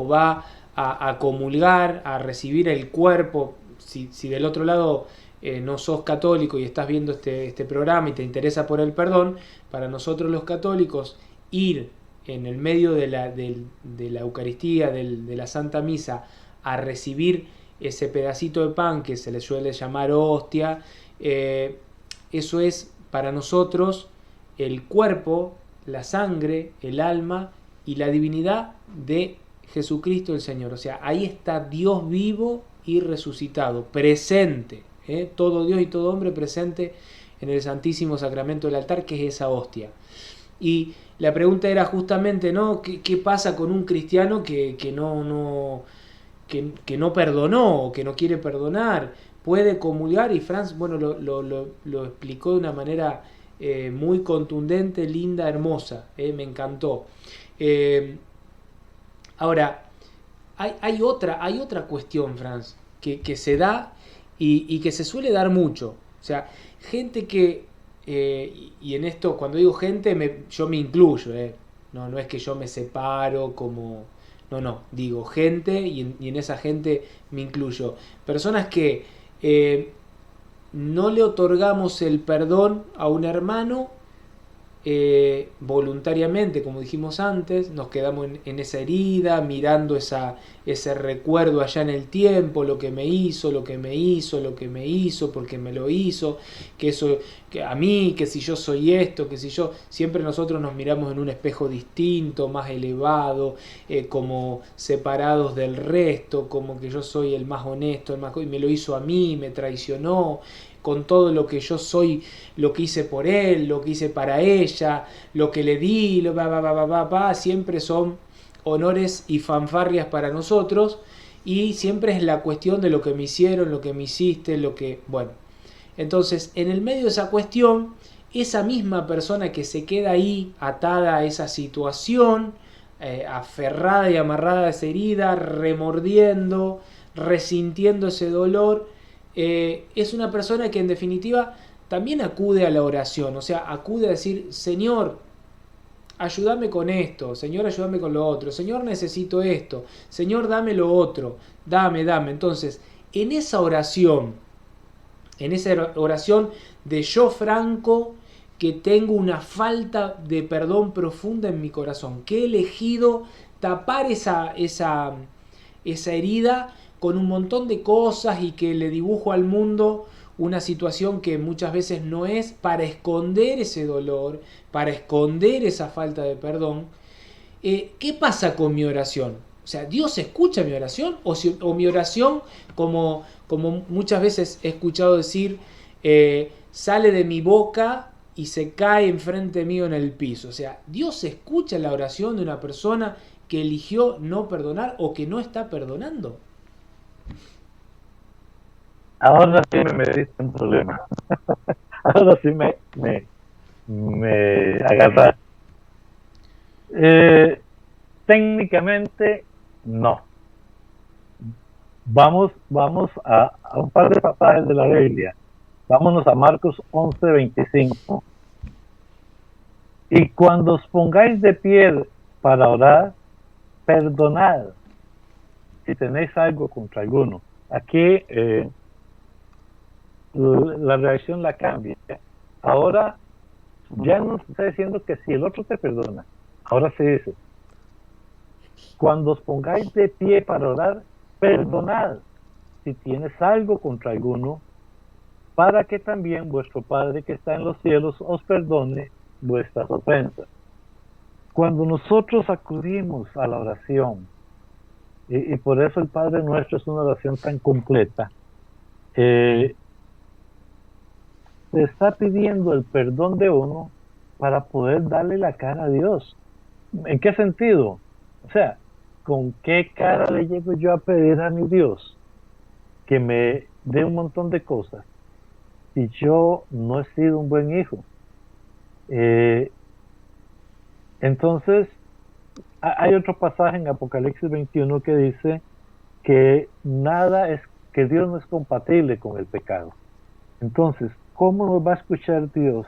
va a comulgar, a recibir el cuerpo. Si del otro lado no sos católico y estás viendo este programa y te interesa por el perdón, para nosotros los católicos ir en el medio de la Eucaristía, de la Santa Misa, a recibir ese pedacito de pan que se le suele llamar hostia, eso es para nosotros el cuerpo, la sangre, el alma y la divinidad de Jesucristo el Señor. O sea, ahí está Dios vivo y resucitado, presente, todo Dios y todo hombre presente en el Santísimo Sacramento del altar, que es esa hostia. Y la pregunta era justamente, ¿no? ¿Qué pasa con un cristiano que no perdonó o que no quiere perdonar? Puede comulgar, y Franz, bueno, lo explicó de una manera muy contundente, linda, hermosa, me encantó. Eh, Ahora, hay otra cuestión, Franz, que se da y que se suele dar mucho. O sea, gente que, y en esto, cuando digo gente, yo me incluyo, no, no es que yo me separo como... No, no, digo gente y en esa gente me incluyo. Personas que no le otorgamos el perdón a un hermano voluntariamente, como dijimos antes, nos quedamos en esa herida, mirando ese recuerdo allá en el tiempo, lo que me hizo, lo que me hizo, lo que me hizo, porque me lo hizo, que eso, que a mí, que si yo soy esto, que si yo, siempre nosotros nos miramos en un espejo distinto, más elevado, como separados del resto, como que yo soy el más honesto, el más, y me lo hizo a mí, me traicionó, con todo lo que yo soy, lo que hice por él, lo que hice para ella, lo que le di, siempre son honores y fanfarrias para nosotros y siempre es la cuestión de lo que me hicieron, lo que me hiciste, lo que... Bueno, entonces en el medio de esa cuestión, esa misma persona que se queda ahí atada a esa situación, aferrada y amarrada a esa herida, remordiendo, resintiendo ese dolor, es una persona que en definitiva también acude a la oración, o sea, acude a decir, Señor, ayúdame con esto, Señor, ayúdame con lo otro, Señor, necesito esto, Señor, dame lo otro, dame. Entonces, en esa oración de yo franco, que tengo una falta de perdón profunda en mi corazón, que he elegido tapar esa herida con un montón de cosas y que le dibujo al mundo una situación que muchas veces no es, para esconder ese dolor, para esconder esa falta de perdón. ¿Qué pasa con mi oración? O sea, ¿Dios escucha mi oración? ¿O mi oración, como muchas veces he escuchado decir, sale de mi boca y se cae enfrente mío en el piso? O sea, ¿Dios escucha la oración de una persona que eligió no perdonar o que no está perdonando? Ahora sí me metiste un problema. Ahora sí me agarras. Técnicamente, no. Vamos a un par de pasajes de la Biblia. Vámonos a Marcos 11:25. Y cuando os pongáis de pie para orar, perdonad si tenéis algo contra alguno. Aquí la reacción la cambia. Ahora ya no se está diciendo que si el otro te perdona. Ahora se dice, cuando os pongáis de pie para orar, perdonad si tienes algo contra alguno, para que también vuestro Padre que está en los cielos os perdone vuestras ofensas. Cuando nosotros acudimos a la oración y por eso el Padre Nuestro es una oración tan completa. Se está pidiendo el perdón de uno para poder darle la cara a Dios. ¿En qué sentido? O sea, ¿con qué cara le llego yo a pedir a mi Dios que me dé un montón de cosas si yo no he sido un buen hijo? Entonces, hay otro pasaje en Apocalipsis 21 que dice que que Dios no es compatible con el pecado. Entonces, ¿cómo nos va a escuchar Dios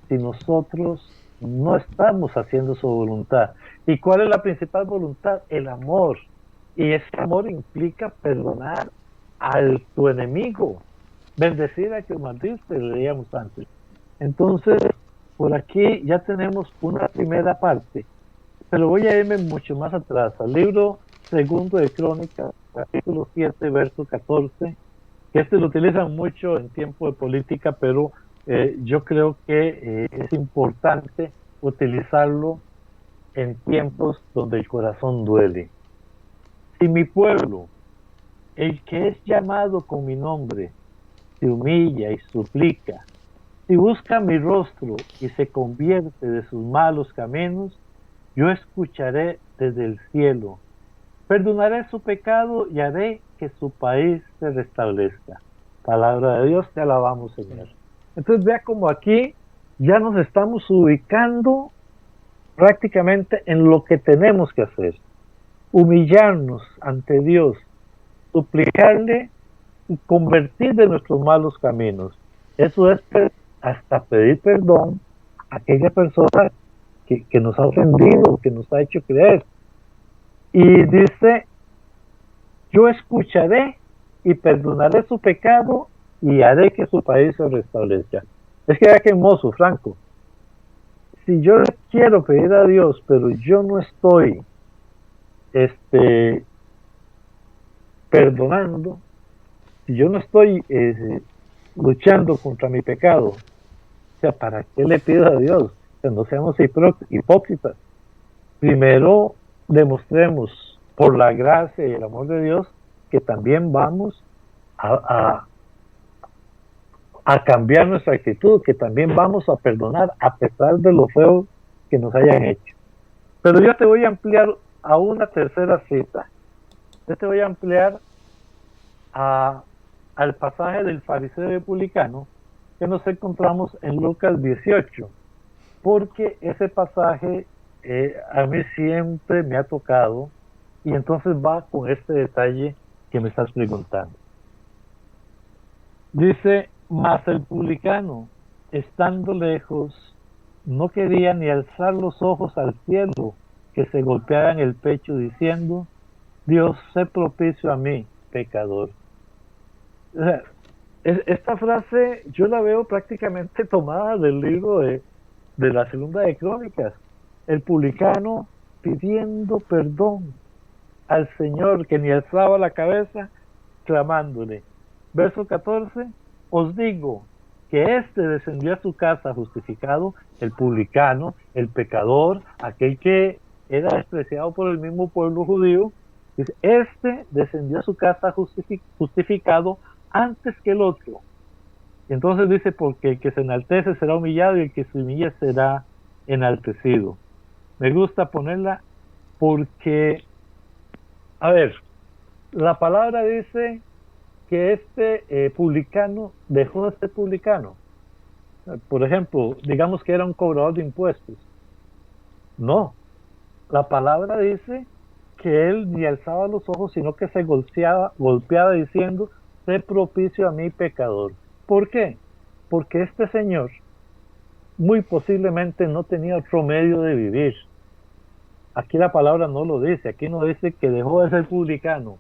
si nosotros no estamos haciendo su voluntad? ¿Y cuál es la principal voluntad? El amor. Y ese amor implica perdonar a tu enemigo, bendecir a que maldiste, leíamos antes. Entonces, por aquí ya tenemos una primera parte, pero voy a irme mucho más atrás, al libro segundo de Crónicas, capítulo 7, verso 14, que lo utilizan mucho en tiempo de política, pero yo creo que es importante utilizarlo en tiempos donde el corazón duele. Si mi pueblo, el que es llamado con mi nombre, se humilla y suplica, si busca mi rostro y se convierte de sus malos caminos, yo escucharé desde el cielo, perdonaré su pecado y haré que su país se restablezca. Palabra de Dios, te alabamos, Señor. Entonces vea como aquí ya nos estamos ubicando prácticamente en lo que tenemos que hacer. Humillarnos ante Dios, suplicarle y convertir de nuestros malos caminos. Eso es hasta pedir perdón a aquella persona que nos ha ofendido, que nos ha hecho creer. Y dice, yo escucharé y perdonaré su pecado y haré que su país se restablezca. Es que vea que hermoso, Franco. Si yo le quiero pedir a Dios, pero yo no estoy perdonando, si yo no estoy luchando contra mi pecado, o sea, ¿para qué le pido a Dios? O sea, no seamos hipócritas. Primero, demostremos por la gracia y el amor de Dios que también vamos a cambiar nuestra actitud, que también vamos a perdonar a pesar de lo feo que nos hayan hecho. Pero yo te voy a ampliar a una tercera cita. Yo te voy a ampliar al pasaje del fariseo y publicano que nos encontramos en Lucas 18, porque ese pasaje a mí siempre me ha tocado, y entonces va con este detalle que me estás preguntando. Dice, mas el publicano, estando lejos, no quería ni alzar los ojos al cielo, que se golpeara en el pecho diciendo, Dios, sé propicio a mí, pecador. O sea, esta frase yo la veo prácticamente tomada del libro de la segunda de Crónicas. El publicano pidiendo perdón al Señor, que ni alzaba la cabeza, clamándole. Verso 14, os digo que éste descendió a su casa justificado, el publicano, el pecador, aquel que era despreciado por el mismo pueblo judío, dice, este descendió a su casa justificado antes que el otro. Entonces dice, porque el que se enaltece será humillado y el que se humilla será enaltecido. Me gusta ponerla porque, a ver, la palabra dice que este publicano dejó de ser publicano. Por ejemplo, digamos que era un cobrador de impuestos. No, la palabra dice que él ni alzaba los ojos, sino que se golpeaba diciendo, sé propicio a mí, pecador. ¿Por qué? Porque este señor muy posiblemente no tenía otro medio de vivir. Aquí la palabra no lo dice, aquí no dice que dejó de ser publicano,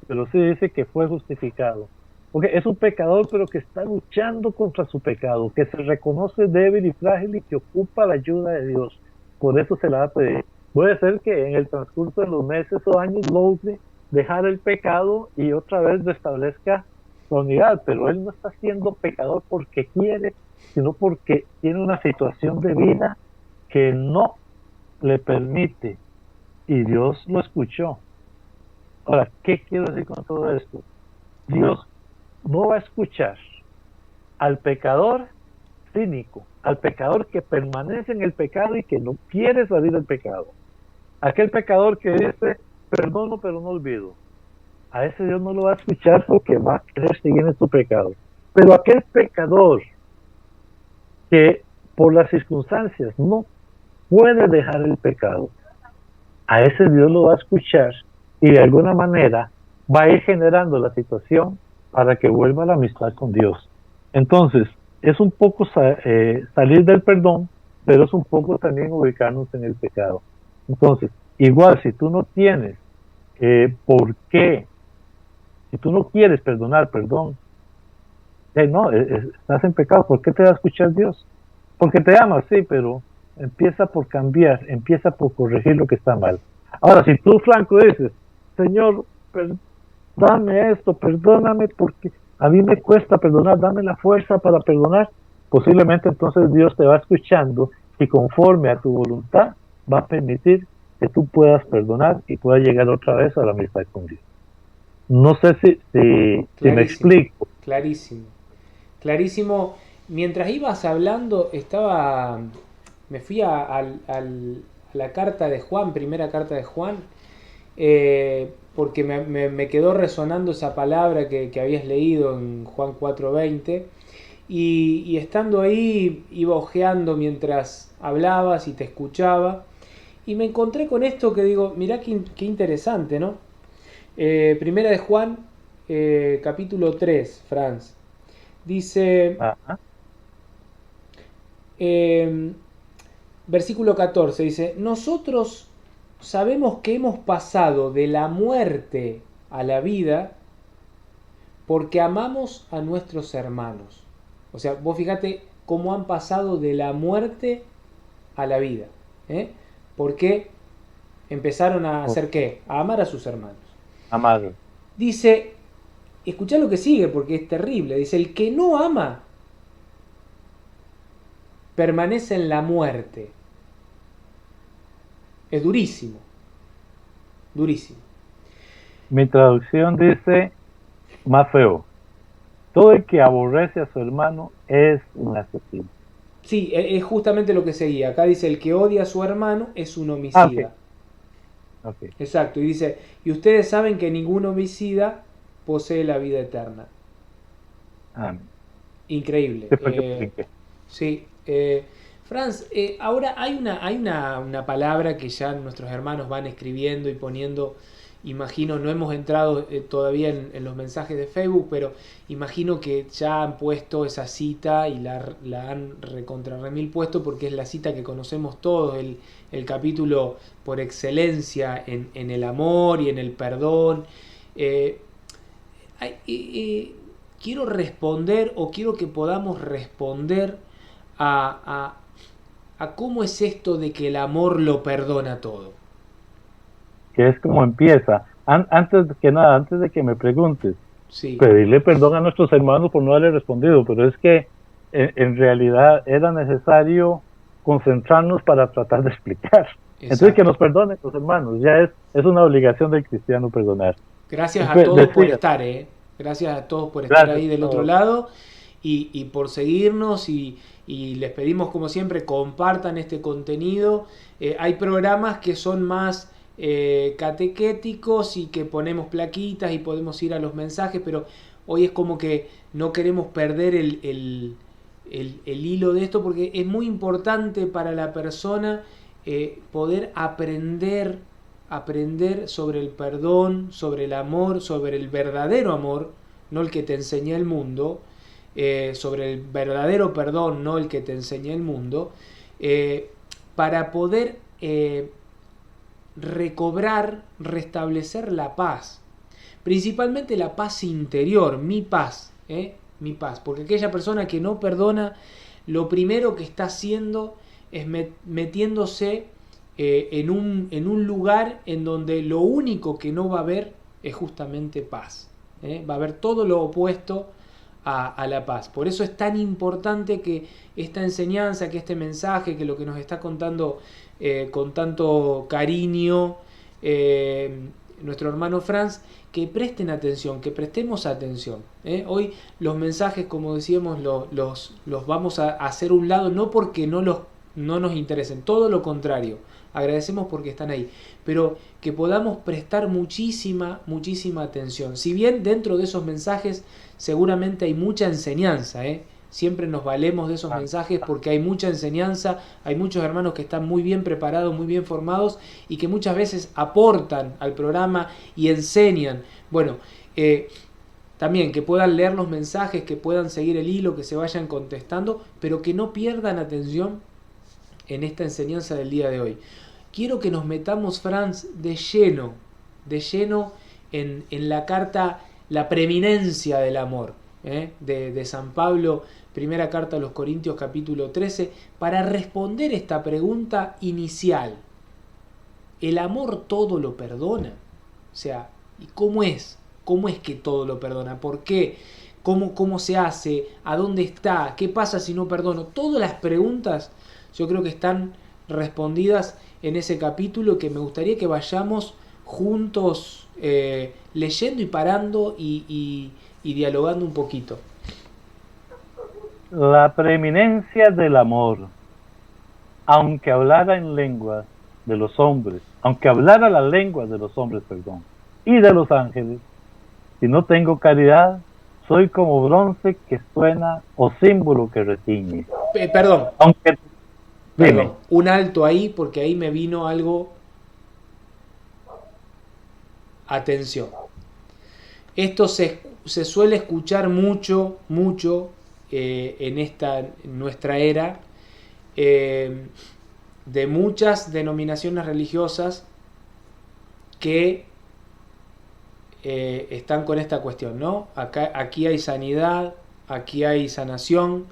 pero sí dice que fue justificado. Porque es un pecador, pero que está luchando contra su pecado, que se reconoce débil y frágil y que ocupa la ayuda de Dios. Por eso se la va a pedir. Puede ser que en el transcurso de los meses o años logre dejar el pecado y otra vez restablezca su unidad, pero él no está siendo pecador porque quiere, sino porque tiene una situación de vida que no le permite, y Dios lo escuchó. Ahora, ¿qué quiero decir con todo esto? Dios no va a escuchar al pecador cínico, al pecador que permanece en el pecado y que no quiere salir del pecado. Aquel pecador que dice, perdono pero no olvido. A ese Dios no lo va a escuchar porque va a querer seguir en su pecado. Pero aquel pecador que por las circunstancias no puede dejar el pecado, a ese Dios lo va a escuchar y de alguna manera va a ir generando la situación para que vuelva a la amistad con Dios. Entonces, es un poco salir del perdón, pero es un poco también ubicarnos en el pecado. Entonces, igual si tú no tienes por qué, si tú no quieres perdonar, perdón, no, estás en pecado, ¿por qué te va a escuchar Dios? Porque te ama, sí, pero empieza por cambiar, empieza por corregir lo que está mal. Ahora, si tú, Franco, dices, Señor, dame esto, perdóname porque a mí me cuesta perdonar, dame la fuerza para perdonar, posiblemente entonces Dios te va escuchando y conforme a tu voluntad va a permitir que tú puedas perdonar y puedas llegar otra vez a la amistad con Dios. No sé si me Clarísimo, explico. clarísimo, clarísimo. Mientras ibas hablando, me fui a la carta de Juan, primera carta de Juan, porque me quedó resonando esa palabra que habías leído en Juan 4:20, y estando ahí iba hojeando mientras hablabas y te escuchaba, y me encontré con esto que digo, mirá qué interesante, ¿no? Primera de Juan, capítulo 3, Franz. Dice, Ajá. eh, versículo 14, dice, nosotros sabemos que hemos pasado de la muerte a la vida porque amamos a nuestros hermanos. O sea, vos fíjate cómo han pasado de la muerte a la vida. ¿Eh? Porque empezaron a hacer qué? A amar a sus hermanos. Amado. Dice, escuchá lo que sigue porque es terrible. Dice, el que no ama permanece en la muerte. Es durísimo, durísimo. Mi traducción dice más feo. Todo el que aborrece a su hermano es un asesino. Sí, es justamente lo que seguía. Acá dice, el que odia a su hermano es un Ok, homicida. ok. Exacto, y dice, y ustedes saben que ningún homicida posee la vida eterna. Amén. Increíble. Sí, fue que brinqué. Sí. Franz, ahora hay una palabra que ya nuestros hermanos van escribiendo y poniendo, imagino, no hemos entrado todavía en los mensajes de Facebook, pero imagino que ya han puesto esa cita y la han recontra remil puesto porque es la cita que conocemos todos, el capítulo por excelencia en el amor y en el perdón. Eh, quiero responder o quiero que podamos responder a, a cómo es esto de que el amor lo perdona todo. Que es como empieza. Antes que nada, antes de que me preguntes, Sí, pedirle perdón a nuestros hermanos por no haberle respondido, pero es que en realidad era necesario concentrarnos para tratar de explicar. Entonces, que exacto. nos perdonen los hermanos, ya es una obligación del cristiano perdonar. Gracias a Entonces, todos por decía, estar, ¿eh? Gracias a todos por estar gracias ahí a del otro todos. lado y por seguirnos y les pedimos como siempre compartan este contenido. Hay programas que son más catequéticos y que ponemos plaquitas y podemos ir a los mensajes, pero hoy es como que no queremos perder el hilo de esto porque es muy importante para la persona poder aprender sobre el perdón, sobre el amor, sobre el verdadero amor, no el que te enseña el mundo, sobre el verdadero perdón, no el que te enseña el mundo, para poder recobrar, restablecer la paz, principalmente la paz interior, mi paz, mi paz, porque aquella persona que no perdona, lo primero que está haciendo es metiéndose en un lugar en donde lo único que no va a haber es justamente paz. Va a haber todo lo opuesto a la paz. Por eso es tan importante que esta enseñanza, que este mensaje, que lo que nos está contando con tanto cariño, nuestro hermano Franz, que presten atención, que prestemos atención. Hoy los mensajes, como decíamos, los vamos a hacer a un lado, no porque no nos interesen, todo lo contrario. Agradecemos porque están ahí, pero que podamos prestar muchísima atención. Si bien dentro de esos mensajes seguramente hay mucha enseñanza, siempre nos valemos de esos mensajes porque hay mucha enseñanza, hay muchos hermanos que están muy bien preparados, muy bien formados y que muchas veces aportan al programa y enseñan. Bueno, también que puedan leer los mensajes, que puedan seguir el hilo, que se vayan contestando, pero que no pierdan atención en esta enseñanza del día de hoy. Quiero que nos metamos, Franz, de lleno en la carta La preeminencia del amor, de San Pablo, primera carta a los Corintios capítulo 13, para responder esta pregunta inicial. ¿El amor todo lo perdona? O sea, ¿y cómo es? ¿Cómo es que todo lo perdona? ¿Por qué? ¿Cómo se hace? ¿A dónde está? ¿Qué pasa si no perdono? Todas las preguntas yo creo que están respondidas en ese capítulo, que me gustaría que vayamos juntos leyendo y parando y dialogando un poquito. La preeminencia del amor. Aunque hablara en lenguas de los hombres, aunque hablara las lenguas de los hombres, y de los ángeles, si no tengo caridad, soy como bronce que suena o símbolo que retiñe. Perdón, Dime. un alto ahí, porque ahí me vino algo. Atención. Esto se suele escuchar mucho en nuestra era, de muchas denominaciones religiosas que están con esta cuestión, ¿no? Aquí hay sanidad, aquí hay sanación,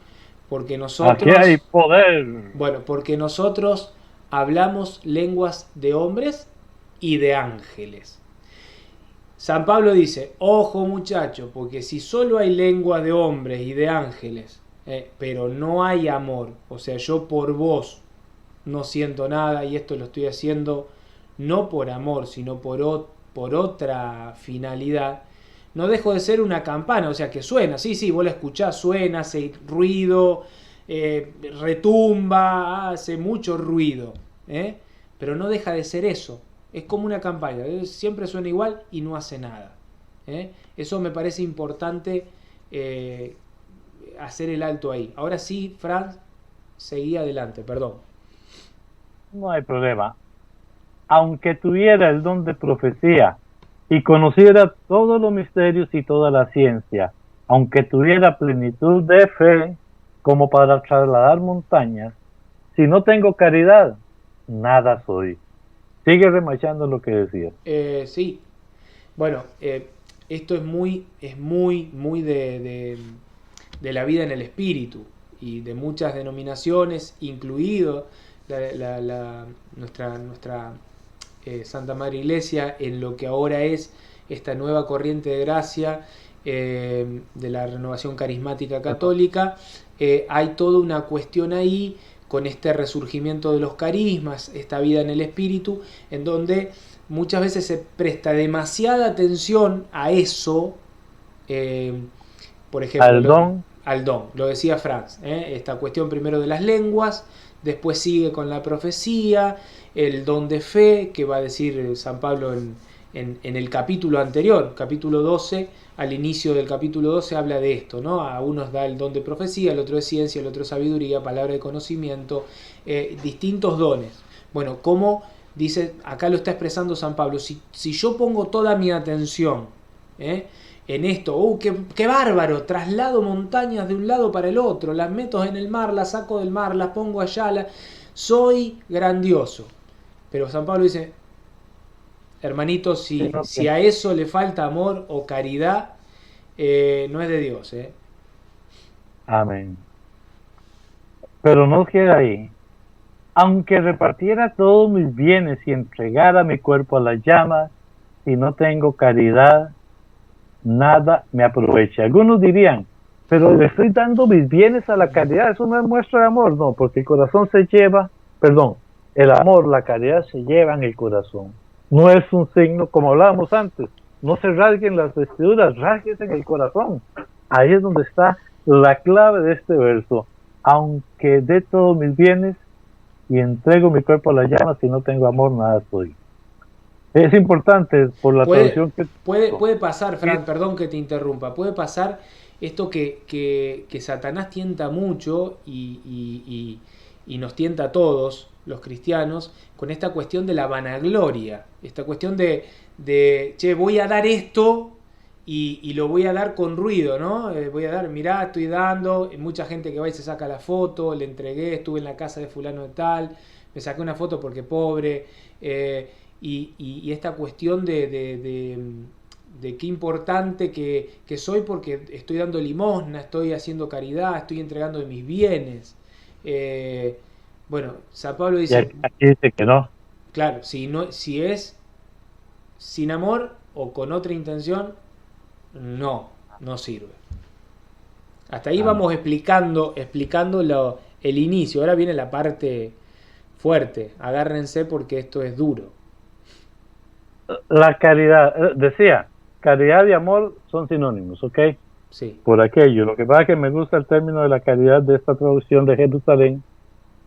porque nosotros... Aquí hay poder. Bueno, porque nosotros hablamos lenguas de hombres y de ángeles. San Pablo dice, ojo muchacho, porque si solo hay lenguas de hombres y de ángeles, pero no hay amor, o sea, yo por vos no siento nada y esto lo estoy haciendo no por amor, sino por otra finalidad, no dejo de ser una campana, o sea, que suena, sí, vos la escuchás, suena, hace ruido, retumba, hace mucho ruido, pero no deja de ser eso. Es como una campana, siempre suena igual y no hace nada. Eso me parece importante hacer el alto ahí. Ahora sí, Franz, seguí adelante, perdón. No hay problema. Aunque tuviera el don de profecía y conociera todos los misterios y toda la ciencia, aunque tuviera plenitud de fe como para trasladar montañas, si no tengo caridad, nada soy. Sigue remachando lo que decía. Sí. Bueno, esto es muy de la vida en el espíritu y de muchas denominaciones, incluido nuestra Santa Madre Iglesia, en lo que ahora es esta nueva corriente de gracia de la renovación carismática católica. Hay toda una cuestión ahí con este resurgimiento de los carismas, esta vida en el espíritu, en donde muchas veces se presta demasiada atención a eso, por ejemplo, al don, lo decía Franz, esta cuestión primero de las lenguas, después sigue con la profecía, el don de fe, que va a decir San Pablo en el capítulo anterior, capítulo 12, al inicio del capítulo 12 habla de esto, ¿no? A unos da el don de profecía, el otro es ciencia, el otro es sabiduría, palabra de conocimiento, distintos dones. Bueno, como dice, acá lo está expresando San Pablo, si yo pongo toda mi atención en esto, qué bárbaro, traslado montañas de un lado para el otro, las meto en el mar, las saco del mar, las pongo allá, soy grandioso. Pero San Pablo dice, hermanito, si a eso le falta amor o caridad, no es de Dios. Amén. Pero no queda ahí. Aunque repartiera todos mis bienes y entregara mi cuerpo a las llamas, si no tengo caridad, nada me aprovecha. Algunos dirían, pero le estoy dando mis bienes a la caridad, eso no es muestra de amor. No, porque el corazón el amor, la caridad se lleva en el corazón. no es un signo, como hablábamos antes, no se rasguen las vestiduras, rasgues en el corazón. Ahí es donde está la clave de este verso. Aunque dé todos mis bienes y entrego mi cuerpo a la llama, si no tengo amor, nada soy. Es importante por la Puede, traducción que... puede pasar, Fran, perdón que te interrumpa, puede pasar esto que Satanás tienta mucho y nos tienta a todos los cristianos con esta cuestión de la vanagloria, esta cuestión che, voy a dar esto y lo voy a dar con ruido, ¿no? Voy a dar, mirá, estoy dando, mucha gente que va y se saca la foto, le entregué, estuve en la casa de fulano de tal, me saqué una foto porque pobre, y esta cuestión de qué importante que soy porque estoy dando limosna, estoy haciendo caridad, estoy entregando de mis bienes. Bueno, San Pablo Y dice, aquí dice que no. claro, si es sin amor o con otra intención, no sirve. Hasta ahí Amén. vamos explicando el inicio. Ahora viene la parte fuerte. Agárrense porque esto es duro. La caridad, decía, caridad y amor son sinónimos, ¿ok? Sí. Por aquello. Lo que pasa es que me gusta el término de la caridad de esta traducción de Jerusalén,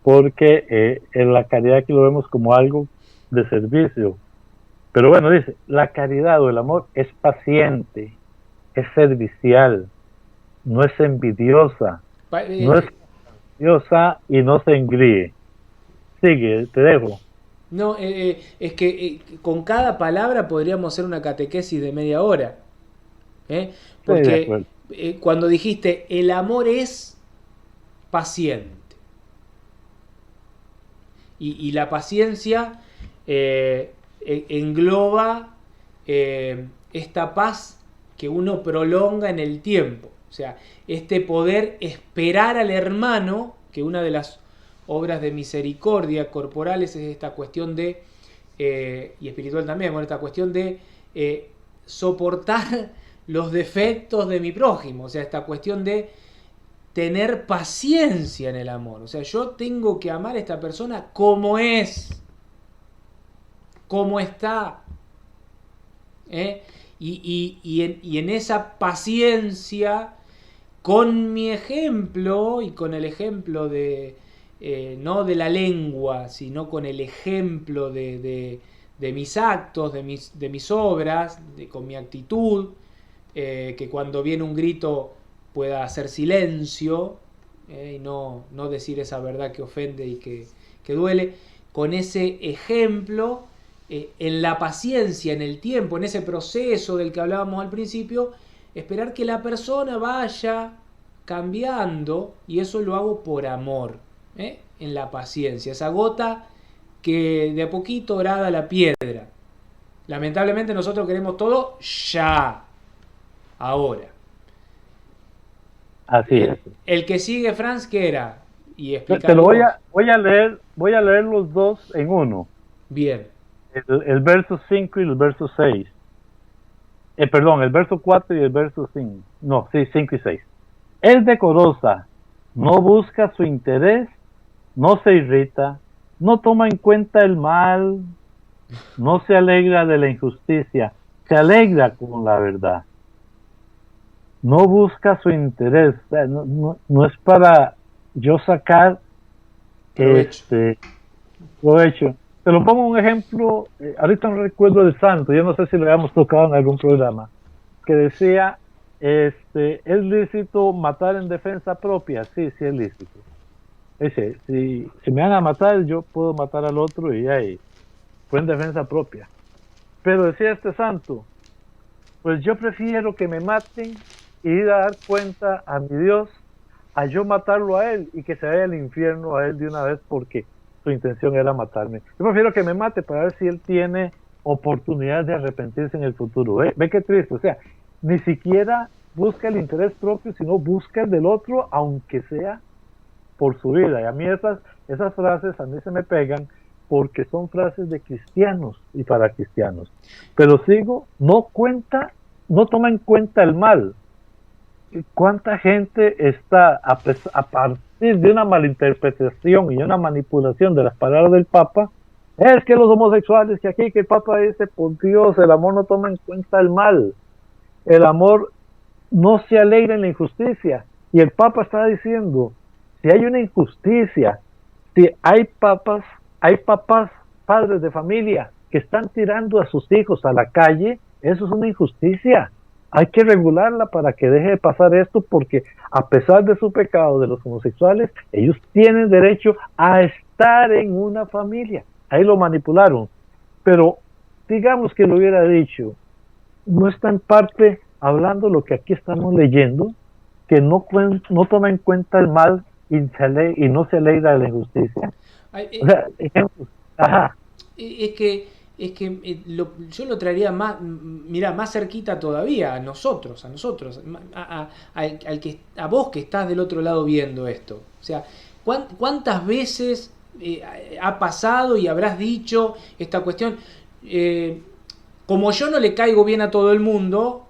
porque en la caridad aquí lo vemos como algo de servicio. Pero bueno, dice, la caridad o el amor es paciente, es servicial, no es envidiosa, no es envidiosa y no se engríe. Sigue, te dejo. No, es que con cada palabra podríamos hacer una catequesis de media hora. ¿Eh? Sí, de Porque acuerdo. cuando dijiste el amor es paciente y la paciencia engloba esta paz que uno prolonga en el tiempo. O sea, este poder esperar al hermano, que una de las obras de misericordia corporales es esta cuestión de, y espiritual también, bueno, esta cuestión de soportar los defectos de mi prójimo, o sea, esta cuestión de tener paciencia en el amor, o sea, yo tengo que amar a esta persona como es, como está, ¿eh? Y en esa paciencia, con mi ejemplo y con el ejemplo no de la lengua, sino con el ejemplo de mis actos, de mis obras, con mi actitud, que cuando viene un grito pueda hacer silencio y no decir esa verdad que ofende y que duele, con ese ejemplo, en la paciencia, en el tiempo, en ese proceso del que hablábamos al principio, esperar que la persona vaya cambiando, y eso lo hago por amor, en la paciencia, esa gota que de a poquito grada la piedra. Lamentablemente nosotros queremos todo ya, ahora. Así es. El que sigue, Franz, ¿qué era? Y Te lo explícalo vos. voy a leer los dos en uno. Bien. El verso 5 y el verso 6. Perdón, el verso 4 y el verso 5. No, sí, 5 y 6. Es decorosa, no busca su interés, no se irrita, no toma en cuenta el mal, no se alegra de la injusticia, se alegra con la verdad. No busca su interés, no es para yo sacar Provecho. provecho. Te lo pongo un ejemplo, ahorita no recuerdo el santo, yo no sé si lo habíamos tocado en algún programa, que decía, ¿es lícito matar en defensa propia? Sí, sí es lícito. Si me van a matar, yo puedo matar al otro y ahí, fue en defensa propia. Pero decía este santo, pues yo prefiero que me maten y ir a dar cuenta a mi Dios a yo matarlo a él y que se vaya al infierno a él de una vez porque su intención era matarme. Yo prefiero que me mate para ver si él tiene oportunidad de arrepentirse en el futuro. Ve qué triste, o sea, ni siquiera busca el interés propio, sino busca el del otro, aunque sea por su vida. Y a mí esas frases a mí se me pegan porque son frases de cristianos y para cristianos. Pero sigo, no toma en cuenta el mal. ¿Cuánta gente está a partir de una malinterpretación y una manipulación de las palabras del Papa Es que los homosexuales, que aquí, que el Papa dice, por Dios, el amor no toma en cuenta el mal. El amor no se alegra en la injusticia. Y el Papa está diciendo, si hay una injusticia, si hay papás, padres de familia que están tirando a sus hijos a la calle, eso es una injusticia. Hay que regularla para que deje de pasar esto, porque a pesar de su pecado de los homosexuales, ellos tienen derecho a estar en una familia. Ahí lo manipularon. Pero digamos que lo hubiera dicho, no está en parte hablando lo que aquí estamos leyendo, que no toma en cuenta el mal y no se alegra de la injusticia. O sea, ejemplos. Ajá. Yo lo traería más, mira, más cerquita todavía a nosotros, a vos que estás del otro lado viendo esto. O sea, ¿cuántas veces ha pasado y habrás dicho esta cuestión? Como yo no le caigo bien a todo el mundo,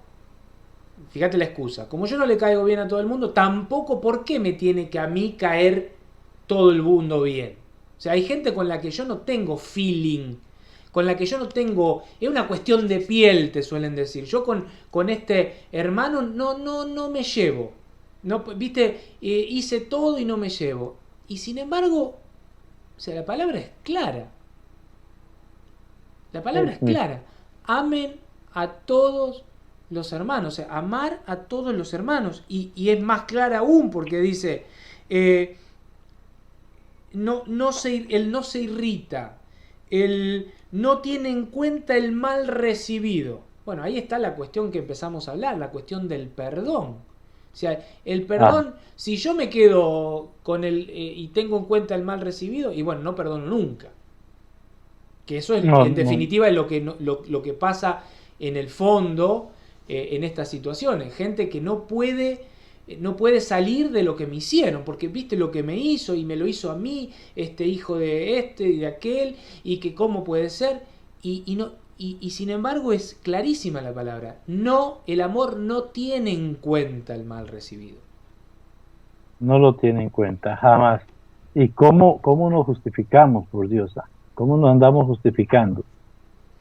fíjate la excusa, como yo no le caigo bien a todo el mundo, tampoco por qué me tiene que a mí caer todo el mundo bien. O sea, hay gente con la que yo no tengo feeling, con la que yo no tengo, es una cuestión de piel, te suelen decir. Yo con este hermano no me llevo. No, viste, hice todo y no me llevo. Y sin embargo, o sea, la palabra es clara. La palabra es clara. Amen a todos los hermanos. O sea, amar a todos los hermanos. Y es más clara aún porque dice, él no se irrita, él no tiene en cuenta el mal recibido. Bueno, ahí está la cuestión que empezamos a hablar, la cuestión del perdón. O sea, el perdón, si yo me quedo con y tengo en cuenta el mal recibido, y bueno, no perdono nunca. Que eso es, en definitiva es lo que pasa en el fondo en estas situaciones. Gente que no puede salir de lo que me hicieron, porque viste lo que me hizo y me lo hizo a mí, este hijo de este y de aquel, y que cómo puede ser, y sin embargo es clarísima la palabra. No, el amor no tiene en cuenta el mal recibido. No lo tiene en cuenta, jamás. ¿Y cómo nos justificamos, por Dios? ¿Cómo nos andamos justificando?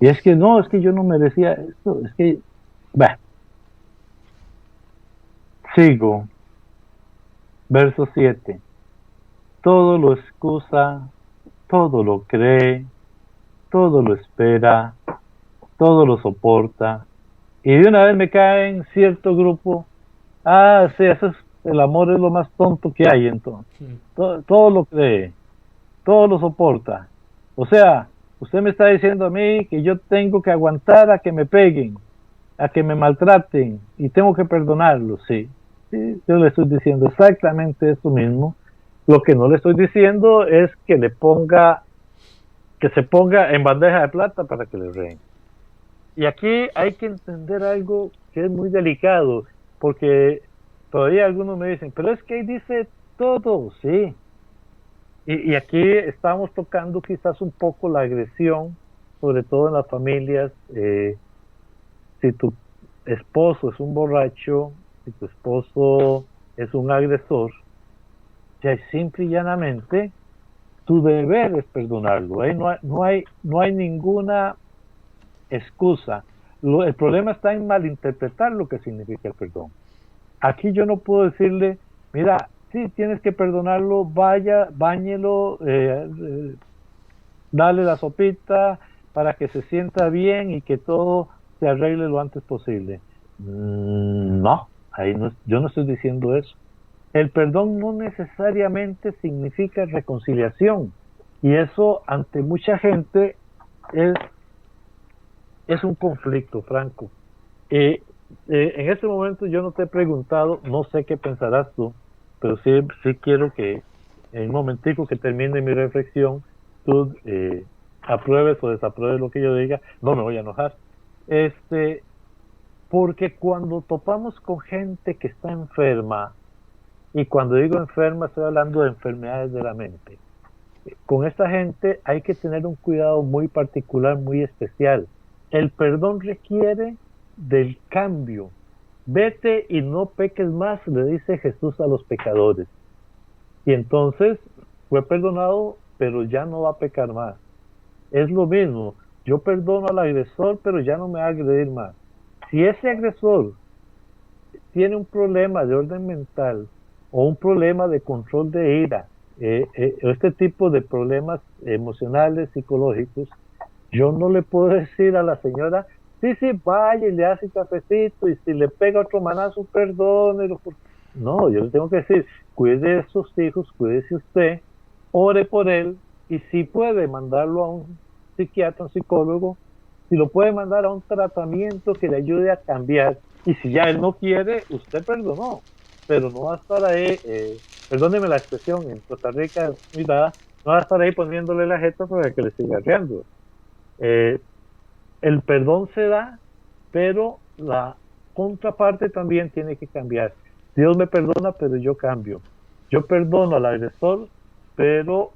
Y es que no, es que yo no merecía esto, es que, bueno, sigo. Verso 7. Todo lo excusa, todo lo cree, todo lo espera, todo lo soporta. Y de una vez me cae en cierto grupo, sí, el amor es lo más tonto que hay entonces. Todo lo cree, todo lo soporta. O sea, usted me está diciendo a mí que yo tengo que aguantar a que me peguen, a que me maltraten, y tengo que perdonarlo, sí. Sí, yo le estoy diciendo exactamente esto mismo. Lo que no le estoy diciendo es que se ponga en bandeja de plata para que le reen. Y aquí hay que entender algo que es muy delicado, porque todavía algunos me dicen, pero es que ahí dice todo, sí. Y aquí estamos tocando quizás un poco la agresión, sobre todo en las familias. Si tu esposo es un borracho, si tu esposo es un agresor, ya simple y llanamente tu deber es perdonarlo. No hay ninguna excusa. El problema está en malinterpretar lo que significa el perdón. Aquí yo no puedo decirle, mira, sí, tienes que perdonarlo, vaya, báñelo, dale la sopita para que se sienta bien y que todo se arregle lo antes posible. No, yo no estoy diciendo eso. El perdón no necesariamente significa reconciliación, y eso ante mucha gente es un conflicto, Franco. En este momento yo no te he preguntado, no sé qué pensarás tú, pero sí quiero que en un momentico que termine mi reflexión, tú apruebes o desapruebes lo que yo diga. No me voy a enojar. Porque cuando topamos con gente que está enferma, y cuando digo enferma estoy hablando de enfermedades de la mente, con esta gente hay que tener un cuidado muy particular, muy especial. El perdón requiere del cambio. Vete y no peques más, le dice Jesús a los pecadores. Y entonces fue perdonado, pero ya no va a pecar más. es lo mismo. Yo perdono al agresor, pero ya no me va a agredir más. Si ese agresor tiene un problema de orden mental o un problema de control de ira, este tipo de problemas emocionales, psicológicos, yo no le puedo decir a la señora, sí, sí, vaya y le hace cafecito y si le pega otro manazo, perdónelo. No, yo le tengo que decir, cuide de sus hijos, cuídese usted, ore por él y si puede mandarlo a un psiquiatra, un psicólogo, si lo puede mandar a un tratamiento que le ayude a cambiar. Y si ya él no quiere, usted perdonó, pero no va a estar ahí, perdóneme la expresión, en Costa Rica es muy dada, no va a estar ahí poniéndole la jeta para que le siga riendo. Eh, el perdón se da, pero la contraparte también tiene que cambiar. Dios me perdona, pero yo cambio. Yo perdono al agresor, pero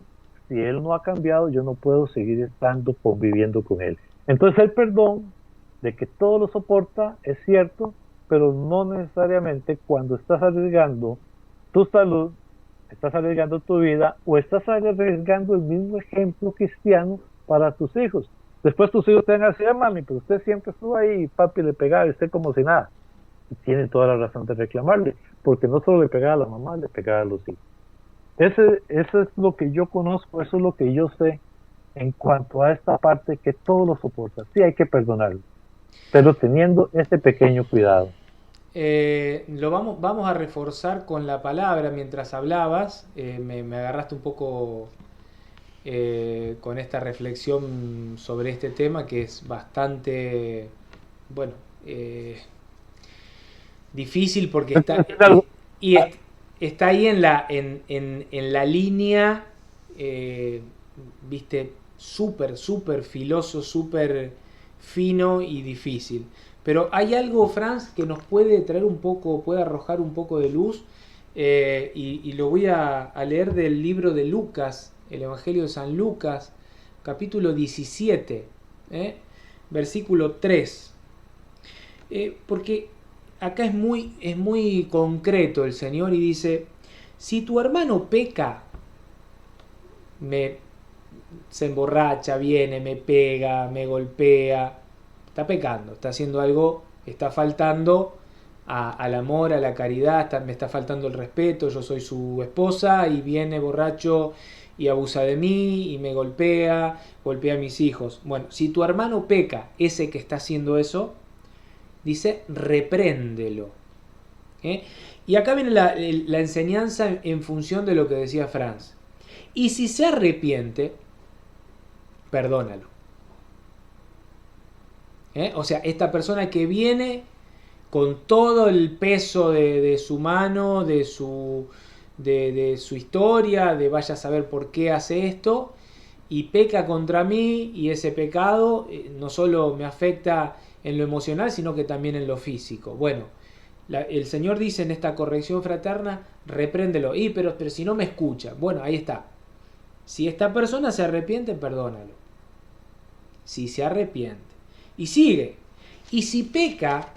si él no ha cambiado, yo no puedo seguir estando conviviendo con él. Entonces el perdón, de que todo lo soporta, es cierto, pero no necesariamente cuando estás arriesgando tu salud, estás arriesgando tu vida o estás arriesgando el mismo ejemplo cristiano para tus hijos. Después tus hijos te van a decir, mami, pero usted siempre estuvo ahí y papi le pegaba y usted como si nada. Y tiene toda la razón de reclamarle, porque no solo le pegaba a la mamá, le pegaba a los hijos. Eso es lo que yo conozco, eso es lo que yo sé en cuanto a esta parte que todo lo soporta. Sí hay que perdonarlo, pero teniendo ese pequeño cuidado. Vamos a reforzar con la palabra mientras hablabas. Me agarraste un poco con esta reflexión sobre este tema que es bastante, bueno, eh, difícil porque y está ahí en la línea, eh, viste, súper filoso, súper fino y difícil. Pero hay algo, Franz, que nos puede traer un poco, puede arrojar un poco de luz, y lo voy a leer del libro de Lucas, el Evangelio de San Lucas, capítulo 17, versículo 3. Porque acá es muy concreto el Señor y dice, si tu hermano peca, me, se emborracha, viene, me pega, me golpea, está pecando, está haciendo algo, está faltando al amor, a la caridad, me está faltando el respeto, yo soy su esposa y viene borracho y abusa de mí y me golpea a mis hijos. Bueno, si tu hermano peca, ese que está haciendo eso, dice, repréndelo. ¿Eh? Y acá viene la enseñanza en función de lo que decía Franz. Y si se arrepiente, perdónalo. O sea, esta persona que viene con todo el peso de su mano, de su historia, de vaya a saber por qué hace esto, y peca contra mí, y ese pecado no solo me afecta en lo emocional, sino que también en lo físico. Bueno, el Señor dice en esta corrección fraterna, repréndelo. Pero si no me escucha, bueno, ahí está. Si esta persona se arrepiente, perdónalo. Si se arrepiente. Y sigue. Y si peca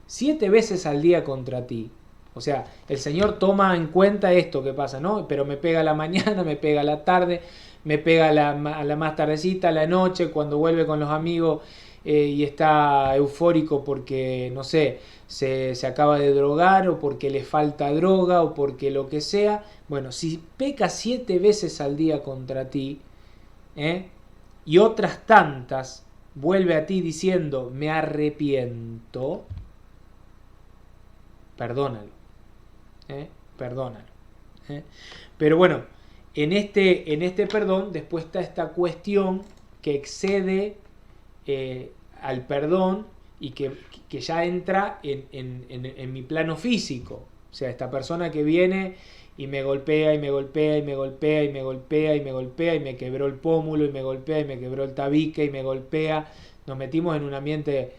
7 veces al día contra ti. O sea, el Señor toma en cuenta esto que pasa, ¿no? Pero me pega a la mañana, me pega a la tarde, me pega a la más tardecita, a la noche, cuando vuelve con los amigos y está eufórico porque, no sé, se acaba de drogar o porque le falta droga o porque lo que sea. Bueno, si peca 7 veces al día contra ti, y otras tantas vuelve a ti diciendo me arrepiento, perdónalo, perdónalo. Pero bueno, en este perdón después está esta cuestión que excede al perdón y que ya entra en mi plano físico. O sea, esta persona que viene y me golpea y me golpea y me golpea y me golpea y me golpea y me quebró el pómulo y me golpea y me quebró el tabique y me golpea, nos metimos en un ambiente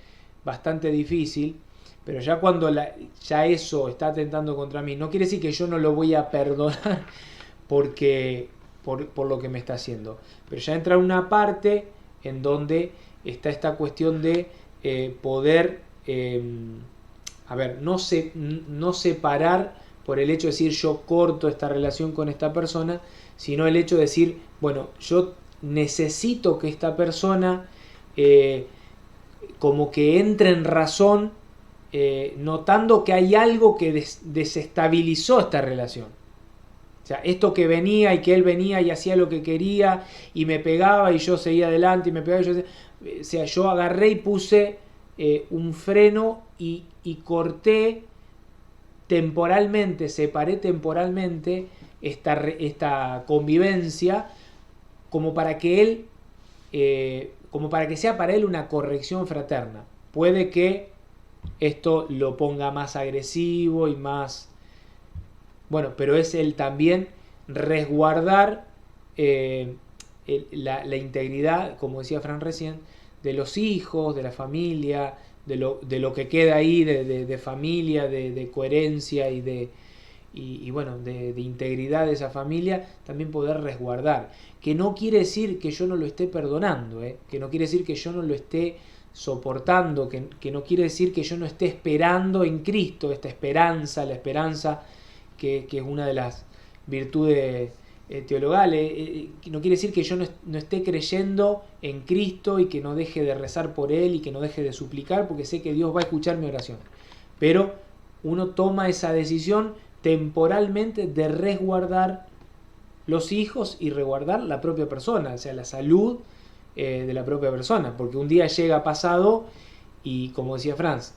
bastante difícil. Pero ya cuando ya eso está atentando contra mí, no quiere decir que yo no lo voy a perdonar porque por lo que me está haciendo. Pero ya entra una parte en donde está esta cuestión de poder, no separar por el hecho de decir yo corto esta relación con esta persona, sino el hecho de decir, bueno, yo necesito que esta persona como que entre en razón, notando que hay algo que desestabilizó esta relación. O sea, esto que venía y que él venía y hacía lo que quería y me pegaba y yo seguía adelante y me pegaba y yo... O sea, yo agarré y puse un freno y corté temporalmente, separé temporalmente esta convivencia como para que él, como para que sea para él una corrección fraterna. Puede que esto lo ponga más agresivo y más... Bueno, pero es el también resguardar la integridad, como decía Fran recién, de los hijos, de la familia, de lo que queda ahí de familia, de coherencia y bueno, de integridad de esa familia, también poder resguardar. Que no quiere decir que yo no lo esté perdonando, que no quiere decir que yo no lo esté soportando, que no quiere decir que yo no esté esperando en Cristo, esta esperanza, la esperanza que es una de las virtudes teologales. No quiere decir que yo no esté creyendo en Cristo y que no deje de rezar por Él y que no deje de suplicar, porque sé que Dios va a escuchar mi oración. Pero uno toma esa decisión temporalmente de resguardar los hijos y resguardar la propia persona, o sea, la salud de la propia persona, porque un día llega pasado y, como decía Franz,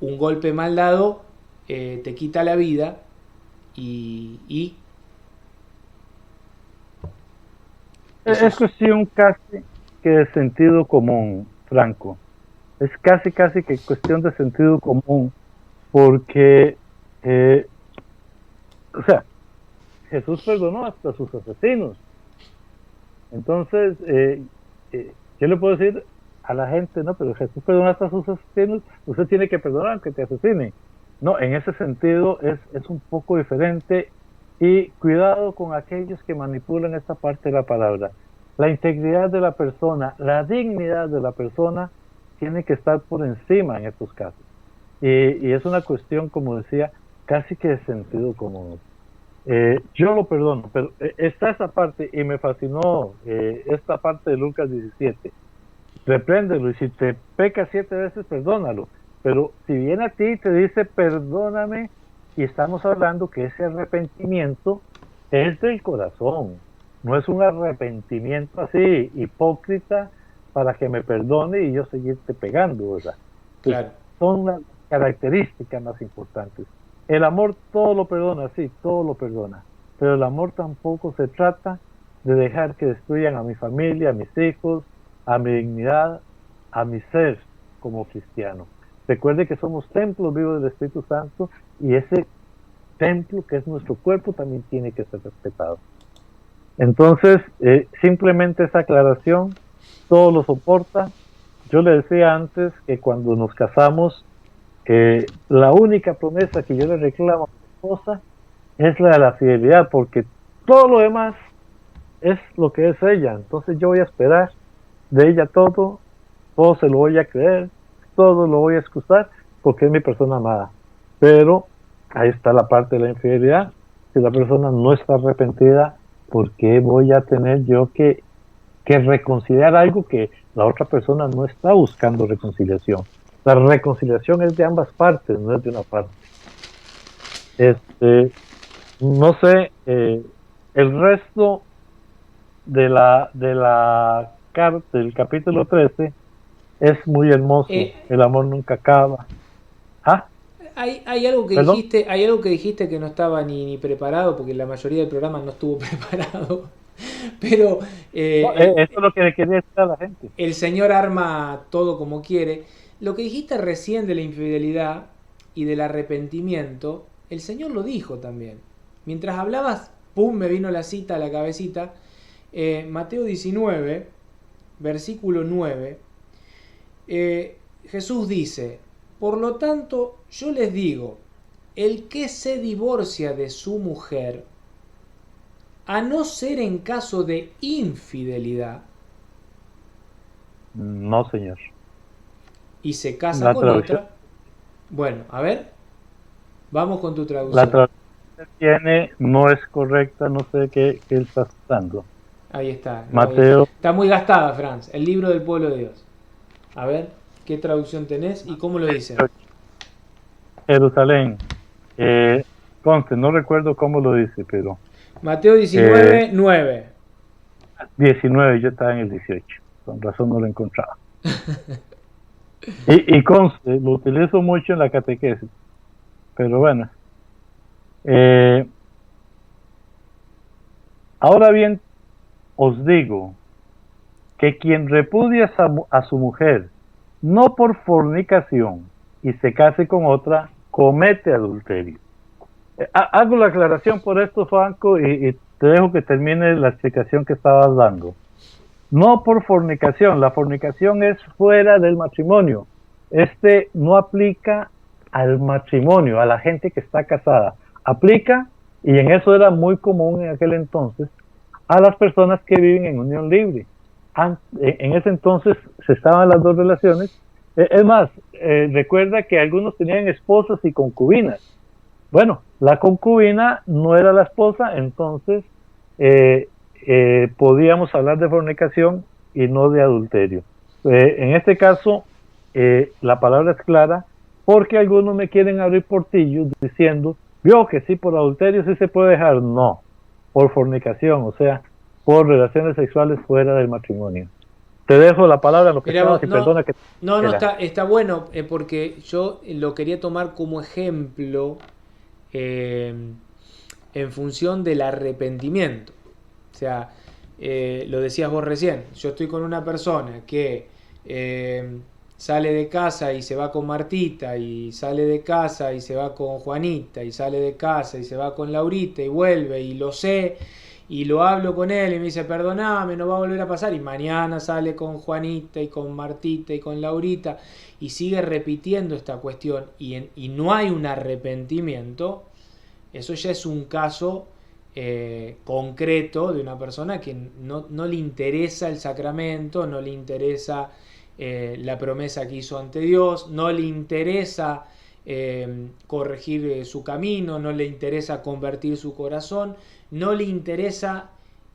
un golpe mal dado te quita la vida y Es cuestión casi que de sentido común, Franco. Es casi que cuestión de sentido común, porque, o sea, Jesús perdonó hasta sus asesinos. Entonces, yo le puedo decir a la gente, no, pero Jesús perdonó hasta sus asesinos, usted tiene que perdonar aunque te asesine. No, en ese sentido es un poco diferente, y cuidado con aquellos que manipulan esta parte de la palabra. La integridad de la persona, la dignidad de la persona tiene que estar por encima en estos casos. Y es una cuestión, como decía, casi que de sentido común. Yo lo perdono, pero está esa parte, y me fascinó esta parte de Lucas 17. Repréndelo, y si te peca 7 veces, perdónalo. Pero si viene a ti y te dice perdóname, y estamos hablando que ese arrepentimiento es del corazón, no es un arrepentimiento así hipócrita para que me perdone y yo seguirte pegando, ¿verdad? Claro. Son las características más importantes. El amor todo lo perdona, sí, todo lo perdona, pero el amor tampoco se trata de dejar que destruyan a mi familia, a mis hijos, a mi dignidad, a mi ser como cristiano. Recuerde que somos templos vivos del Espíritu Santo, y ese templo que es nuestro cuerpo también tiene que ser respetado. Entonces, simplemente esa aclaración todo lo soporta. Yo le decía antes que cuando nos casamos, la única promesa que yo le reclamo a mi esposa es la de la fidelidad, porque todo lo demás es lo que es ella. Entonces yo voy a esperar de ella todo se lo voy a creer, todo lo voy a excusar, porque es mi persona amada. Pero ahí está la parte de la infidelidad. Si la persona no está arrepentida, ¿por qué voy a tener yo que reconciliar algo que la otra persona no está buscando reconciliación? La reconciliación es de ambas partes, no es de una parte. No sé, el resto de la carta del capítulo 13 es muy hermoso. El amor nunca acaba. ¿Ah? Hay algo que ¿Perdón? dijiste que no estaba ni preparado, porque la mayoría del programa no estuvo preparado. Pero Eso es lo que le quería decir a la gente. El Señor arma todo como quiere. Lo que dijiste recién de la infidelidad y del arrepentimiento, el Señor lo dijo también. Mientras hablabas, pum, me vino la cita a la cabecita. Mateo 19, versículo 9. Jesús dice: por lo tanto, yo les digo, el que se divorcia de su mujer, a no ser en caso de infidelidad, no, señor, y se casa con otra. Bueno, a ver, vamos con tu traducción. La traducción que tiene no es correcta, no sé qué él está usando. Ahí está. No, Mateo, está muy gastada, Franz. El libro del pueblo de Dios. A ver, ¿qué traducción tenés y cómo lo dice? Jerusalén. Conste, no recuerdo cómo lo dice, pero Mateo eh, 19, 9. 19, yo estaba en el 18. Con razón no lo encontraba. Y conste, lo utilizo mucho en la catequesis. Pero bueno. Eh, Ahora bien, os digo que quien repudia a su mujer, no por fornicación, y se case con otra, comete adulterio. Hago la aclaración por esto, Franco, y te dejo que termine la explicación que estabas dando. No por fornicación, la fornicación es fuera del matrimonio. Este no aplica al matrimonio, a la gente que está casada. Aplica, y en eso era muy común en aquel entonces, a las personas que viven en unión libre. En ese entonces se estaban las dos relaciones. Es más, recuerda que algunos tenían esposas y concubinas. Bueno, la concubina no era la esposa, entonces podíamos hablar de fornicación y no de adulterio. En este caso, la palabra es clara, porque algunos me quieren abrir portillos diciendo, vio que sí, por adulterio sí se puede dejar. No, por fornicación, o sea, por relaciones sexuales fuera del matrimonio. Te dejo la palabra, lo que Mirá estabas, vos, y perdona que... no, Era. está bueno, porque yo lo quería tomar como ejemplo eh, en función del arrepentimiento. O sea, lo decías vos recién, yo estoy con una persona que sale de casa y se va con Martita, y sale de casa y se va con Juanita, y sale de casa y se va con Laurita, y vuelve, y lo sé, y lo hablo con él, y me dice, perdoname, no va a volver a pasar, y mañana sale con Juanita, y con Martita, y con Laurita, y sigue repitiendo esta cuestión, y no hay un arrepentimiento. Eso ya es un caso concreto de una persona que no le interesa el sacramento, no le interesa la promesa que hizo ante Dios, no le interesa corregir su camino, no le interesa convertir su corazón, no le interesa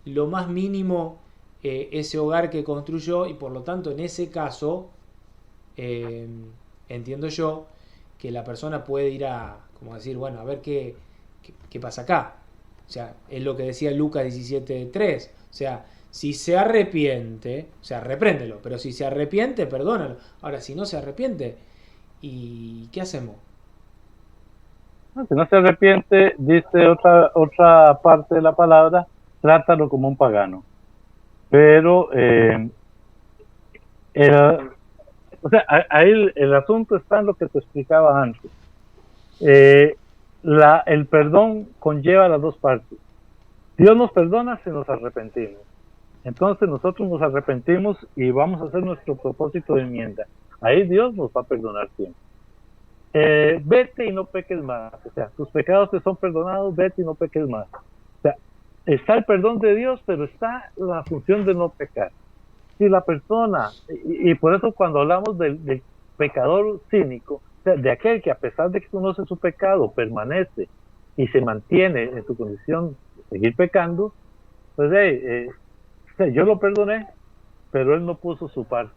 lo más mínimo ese hogar que construyó, y por lo tanto en ese caso eh, entiendo yo que la persona puede ir a, como decir, bueno, a ver qué pasa acá. O sea, es lo que decía Lucas 17:3. O sea, si se arrepiente, o sea, repréndelo, pero si se arrepiente, perdónalo. Ahora, si no se arrepiente, ¿y qué hacemos? No, si no se arrepiente, dice otra parte de la palabra, trátalo como un pagano. Pero, el, o sea, ahí el asunto está en lo que te explicaba antes. Eh, el perdón conlleva las dos partes. Dios nos perdona si nos arrepentimos. Entonces nosotros nos arrepentimos y vamos a hacer nuestro propósito de enmienda. Ahí Dios nos va a perdonar siempre. Vete y no peques más. O sea, tus pecados te son perdonados, vete y no peques más. O sea, está el perdón de Dios, pero está la función de no pecar. Si la persona, y por eso cuando hablamos del pecador cínico, o sea, de aquel que a pesar de que conoce su pecado, permanece y se mantiene en su condición de seguir pecando, pues o sea, yo lo perdoné, pero él no puso su parte.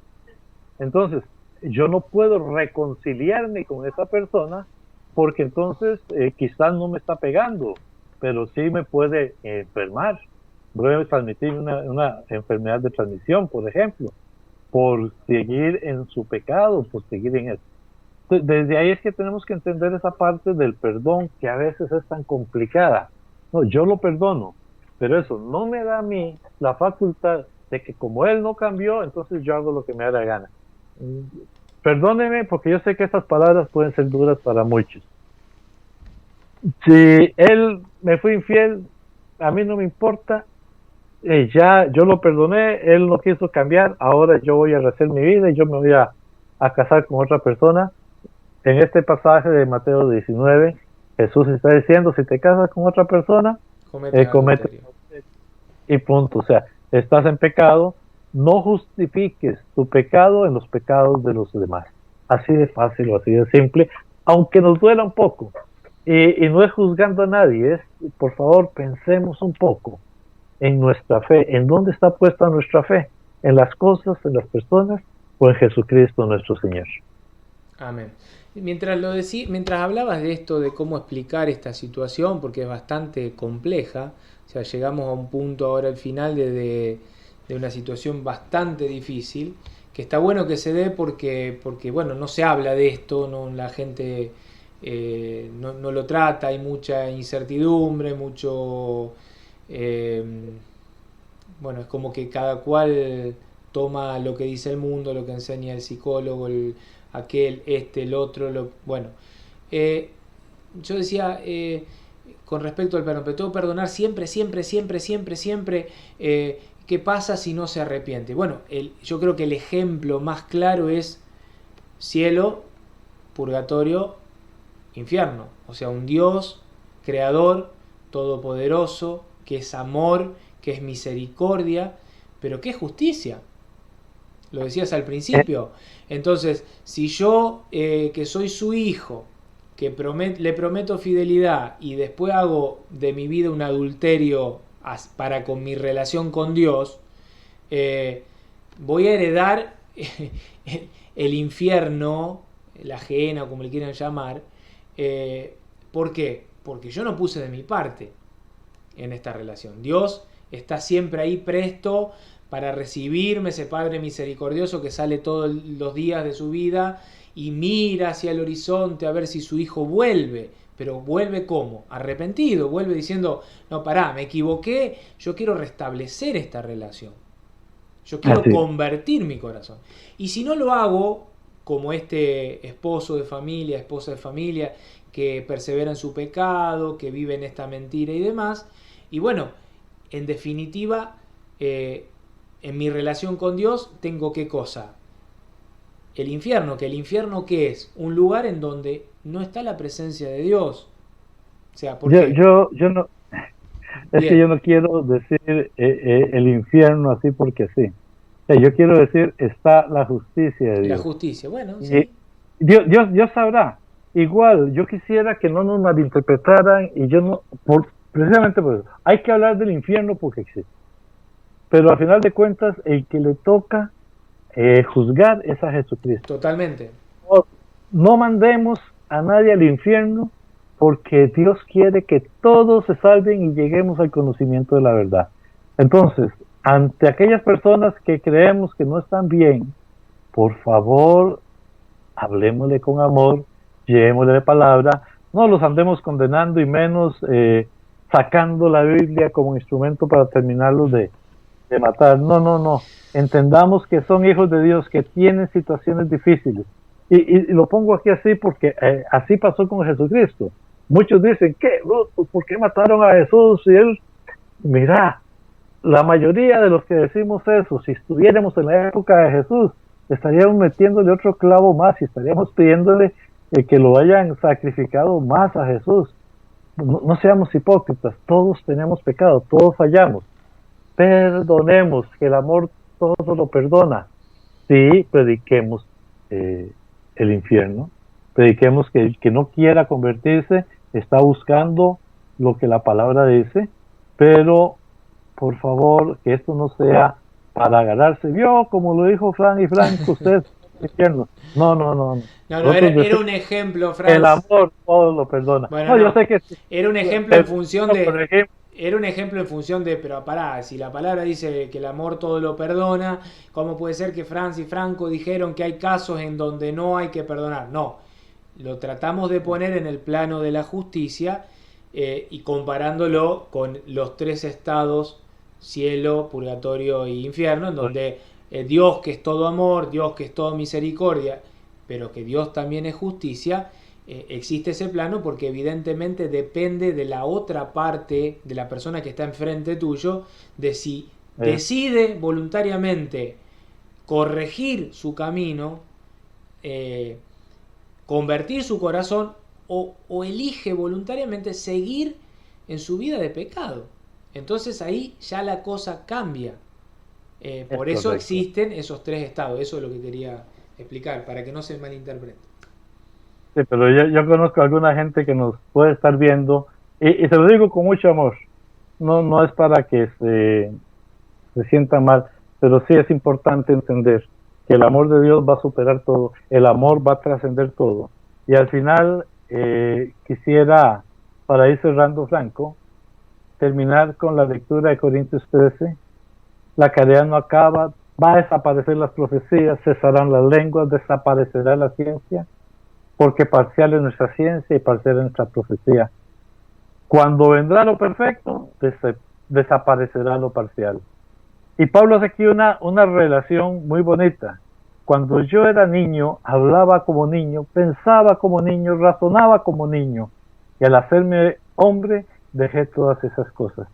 Entonces, yo no puedo reconciliarme con esa persona porque entonces quizás no me está pegando, pero sí me puede enfermar. Puede transmitir una enfermedad de transmisión, por ejemplo, por seguir en su pecado, por seguir en eso. Desde ahí es que tenemos que entender esa parte del perdón que a veces es tan complicada. No, yo lo perdono, pero eso no me da a mí la facultad de que como él no cambió, entonces yo hago lo que me da la gana. Perdóneme porque yo sé que estas palabras pueden ser duras para muchos. Si él me fue infiel, a mí no me importa, ya yo lo perdoné, él no quiso cambiar, ahora yo voy a rehacer mi vida y yo me voy a casar con otra persona. En este pasaje de Mateo 19, Jesús está diciendo, si te casas con otra persona, comete y punto. O sea, estás en pecado, no justifiques tu pecado en los pecados de los demás. Así de fácil o así de simple, aunque nos duela un poco. Y no es juzgando a nadie, es, por favor, pensemos un poco. en nuestra fe. ¿En dónde está puesta nuestra fe? ¿En las cosas, en las personas o en Jesucristo nuestro Señor? Amén. Mientras hablabas de esto, de cómo explicar esta situación, porque es bastante compleja, o sea, llegamos a un punto ahora al final de una situación bastante difícil, que está bueno que se dé porque bueno, no se habla de esto, no, la gente no lo trata, hay mucha incertidumbre, mucho... eh, bueno, es como que cada cual toma lo que dice el mundo, lo que enseña el psicólogo, aquel, el otro, bueno. Eh, yo decía, con respecto al perdón, pero tengo que perdonar siempre, siempre, siempre, siempre, siempre. ¿Qué pasa si no se arrepiente? Bueno, yo creo que el ejemplo más claro es cielo, purgatorio, infierno. O sea, un Dios creador, todopoderoso, que es amor, que es misericordia, pero que es justicia. Lo decías al principio. Entonces, si yo, que soy su hijo, que le prometo fidelidad y después hago de mi vida un adulterio para con mi relación con Dios, voy a heredar el infierno, la gehenna, como le quieran llamar. ¿Por qué? Porque yo no puse de mi parte en esta relación. Dios está siempre ahí presto para recibirme, ese Padre misericordioso que sale todos los días de su vida y mira hacia el horizonte a ver si su hijo vuelve. Pero vuelve ¿cómo? Arrepentido, vuelve diciendo, no, pará, me equivoqué, yo quiero restablecer esta relación. Yo quiero Así. convertir mi corazón. Y si no lo hago, como este esposo de familia, esposa de familia, que persevera en su pecado, que vive en esta mentira y demás, y bueno, en definitiva, en mi relación con Dios tengo qué cosa. El infierno, que el infierno ¿qué es? Un lugar en donde no está la presencia de Dios. O sea, ¿por qué? Yo no, es que Bien, yo no quiero decir el infierno así porque sí. O sea, yo quiero decir, está la justicia de la Dios. justicia. Bueno, Y sí, Dios sabrá. Igual, yo quisiera que no nos malinterpretaran y yo no, precisamente por eso, hay que hablar del infierno porque existe. Pero al final de cuentas, el que le toca juzgar es a Jesucristo. totalmente. No, no mandemos a nadie al infierno porque Dios quiere que todos se salven y lleguemos al conocimiento de la verdad. Entonces, ante aquellas personas que creemos que no están bien, por favor, hablemosle con amor, llevémosle la palabra, no los andemos condenando y menos sacando la Biblia como instrumento para terminarlos de matar. No, no, no. Entendamos que son hijos de Dios, que tienen situaciones difíciles. Y lo pongo aquí así porque así pasó con Jesucristo. Muchos dicen, ¿qué? ¿Por qué mataron a Jesús? Y él, mira, la mayoría de los que decimos eso, si estuviéramos en la época de Jesús, estaríamos metiéndole otro clavo más y estaríamos pidiéndole que lo hayan sacrificado más a Jesús. No, no seamos hipócritas, todos tenemos pecado, todos fallamos. Perdonemos, que el amor todo lo perdona. Sí, prediquemos el infierno, prediquemos que el que no quiera convertirse está buscando lo que la palabra dice, pero por favor, que esto no sea para agarrarse. Vio, como lo dijo Frank y Franco, ustedes infierno. No, no, no, no. No, no, Nosotros era decimos, un ejemplo, el Franz. amor todo lo perdona. Bueno, No, yo no. sé que Era un ejemplo en pero, función por de. ejemplo, Era un ejemplo en función de, pero pará, si la palabra dice que el amor todo lo perdona, ¿cómo puede ser que Franz y Franco dijeron que hay casos en donde no hay que perdonar? No, lo tratamos de poner en el plano de la justicia y comparándolo con los tres estados, cielo, purgatorio e infierno, en donde Dios que es todo amor, Dios que es todo misericordia, pero que Dios también es justicia, existe ese plano porque evidentemente depende de la otra parte, de la persona que está enfrente tuyo, de si decide voluntariamente corregir su camino, eh, convertir su corazón o elige voluntariamente seguir en su vida de pecado. Entonces ahí ya la cosa cambia. es Por eso correcto. existen esos tres estados. Eso es lo que quería explicar, para que no se malinterprete. Sí, pero yo conozco a alguna gente que nos puede estar viendo y se lo digo con mucho amor. no es para que se sientan mal, pero sí es importante entender que el amor de Dios va a superar todo, el amor va a trascender todo. Y al final quisiera, para ir cerrando, Franco, terminar con la lectura de Corintios 13. La caridad no acaba, va a desaparecer las profecías, cesarán las lenguas, desaparecerá la ciencia, porque parcial es nuestra ciencia y parcial es nuestra profecía. Cuando vendrá lo perfecto, desaparecerá lo parcial. Y Pablo hace aquí una relación muy bonita. Cuando yo era niño, hablaba como niño, pensaba como niño, razonaba como niño. Y al hacerme hombre, dejé todas esas cosas.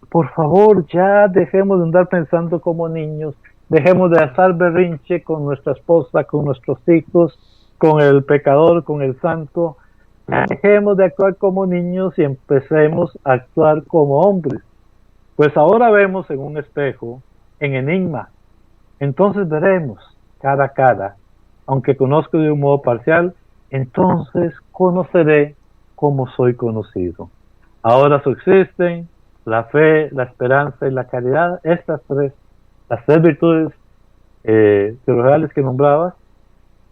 Por favor, ya dejemos de andar pensando como niños, dejemos de hacer berrinche con nuestra esposa, con nuestros hijos, con el pecador, con el santo. Dejemos de actuar como niños y empecemos a actuar como hombres. Pues ahora vemos en un espejo, en enigma, entonces veremos cara a cara, aunque conozco de un modo parcial, entonces conoceré como soy conocido. Ahora subsisten la fe, la esperanza y la caridad, estas las tres virtudes teologales que nombrabas,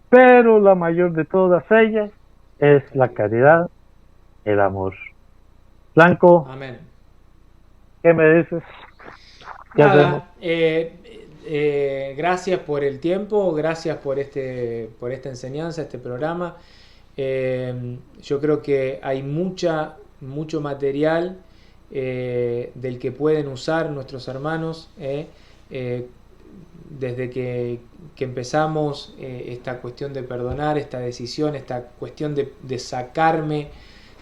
pero la mayor de todas ellas es la caridad, el amor. Blanco, Amén. ¿qué me dices? ¿Qué hacemos? Nada, gracias por el tiempo, gracias por esta enseñanza, este programa. Yo creo que hay mucho material del que pueden usar nuestros hermanos desde que empezamos esta cuestión de perdonar, esta decisión, esta cuestión de sacarme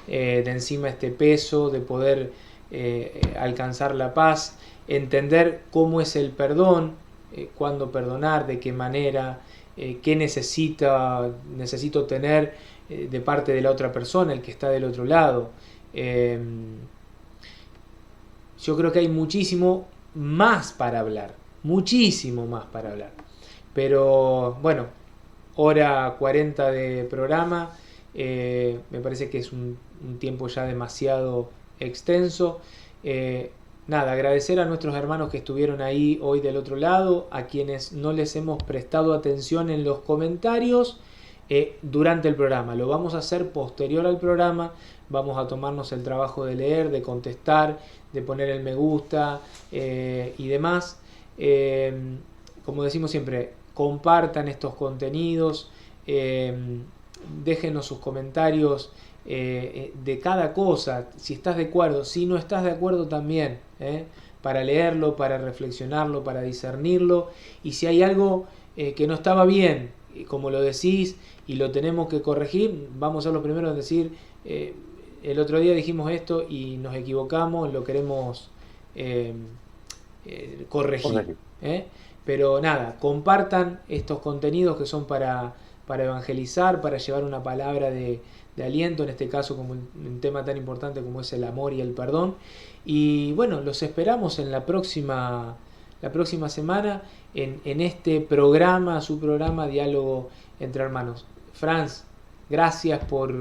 de encima este peso, de poder alcanzar la paz, entender cómo es el perdón, cuándo perdonar, de qué manera, qué necesito tener de parte de la otra persona, el que está del otro lado. Yo creo que hay muchísimo más para hablar, muchísimo más para hablar. Pero bueno, hora 40 de programa, me parece que es un tiempo ya demasiado extenso. Nada, agradecer a nuestros hermanos que estuvieron ahí hoy del otro lado, a quienes no les hemos prestado atención en los comentarios durante el programa. Lo vamos a hacer posterior al programa, vamos a tomarnos el trabajo de leer, de contestar, de poner el me gusta y demás. Como decimos siempre, compartan estos contenidos, déjenos sus comentarios de cada cosa, si estás de acuerdo, si no estás de acuerdo también, para leerlo, para reflexionarlo, para discernirlo, y si hay algo que no estaba bien, como lo decís, y lo tenemos que corregir, vamos a ser los primeros en decir, el otro día dijimos esto y nos equivocamos, lo queremos corregir. Pero nada, compartan estos contenidos que son para evangelizar, para llevar una palabra de aliento, en este caso como un tema tan importante como es el amor y el perdón. Y bueno, los esperamos en la próxima semana en este programa, su programa Diálogo entre Hermanos. Franz, gracias por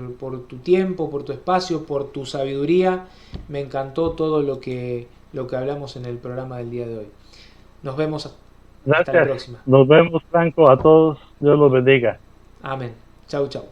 tu tiempo, por tu espacio, por tu sabiduría. Me encantó todo lo que hablamos en el programa del día de hoy. Nos vemos hasta la próxima. Nos vemos, Franco, a todos. Dios los bendiga. Amén. Chau, chau.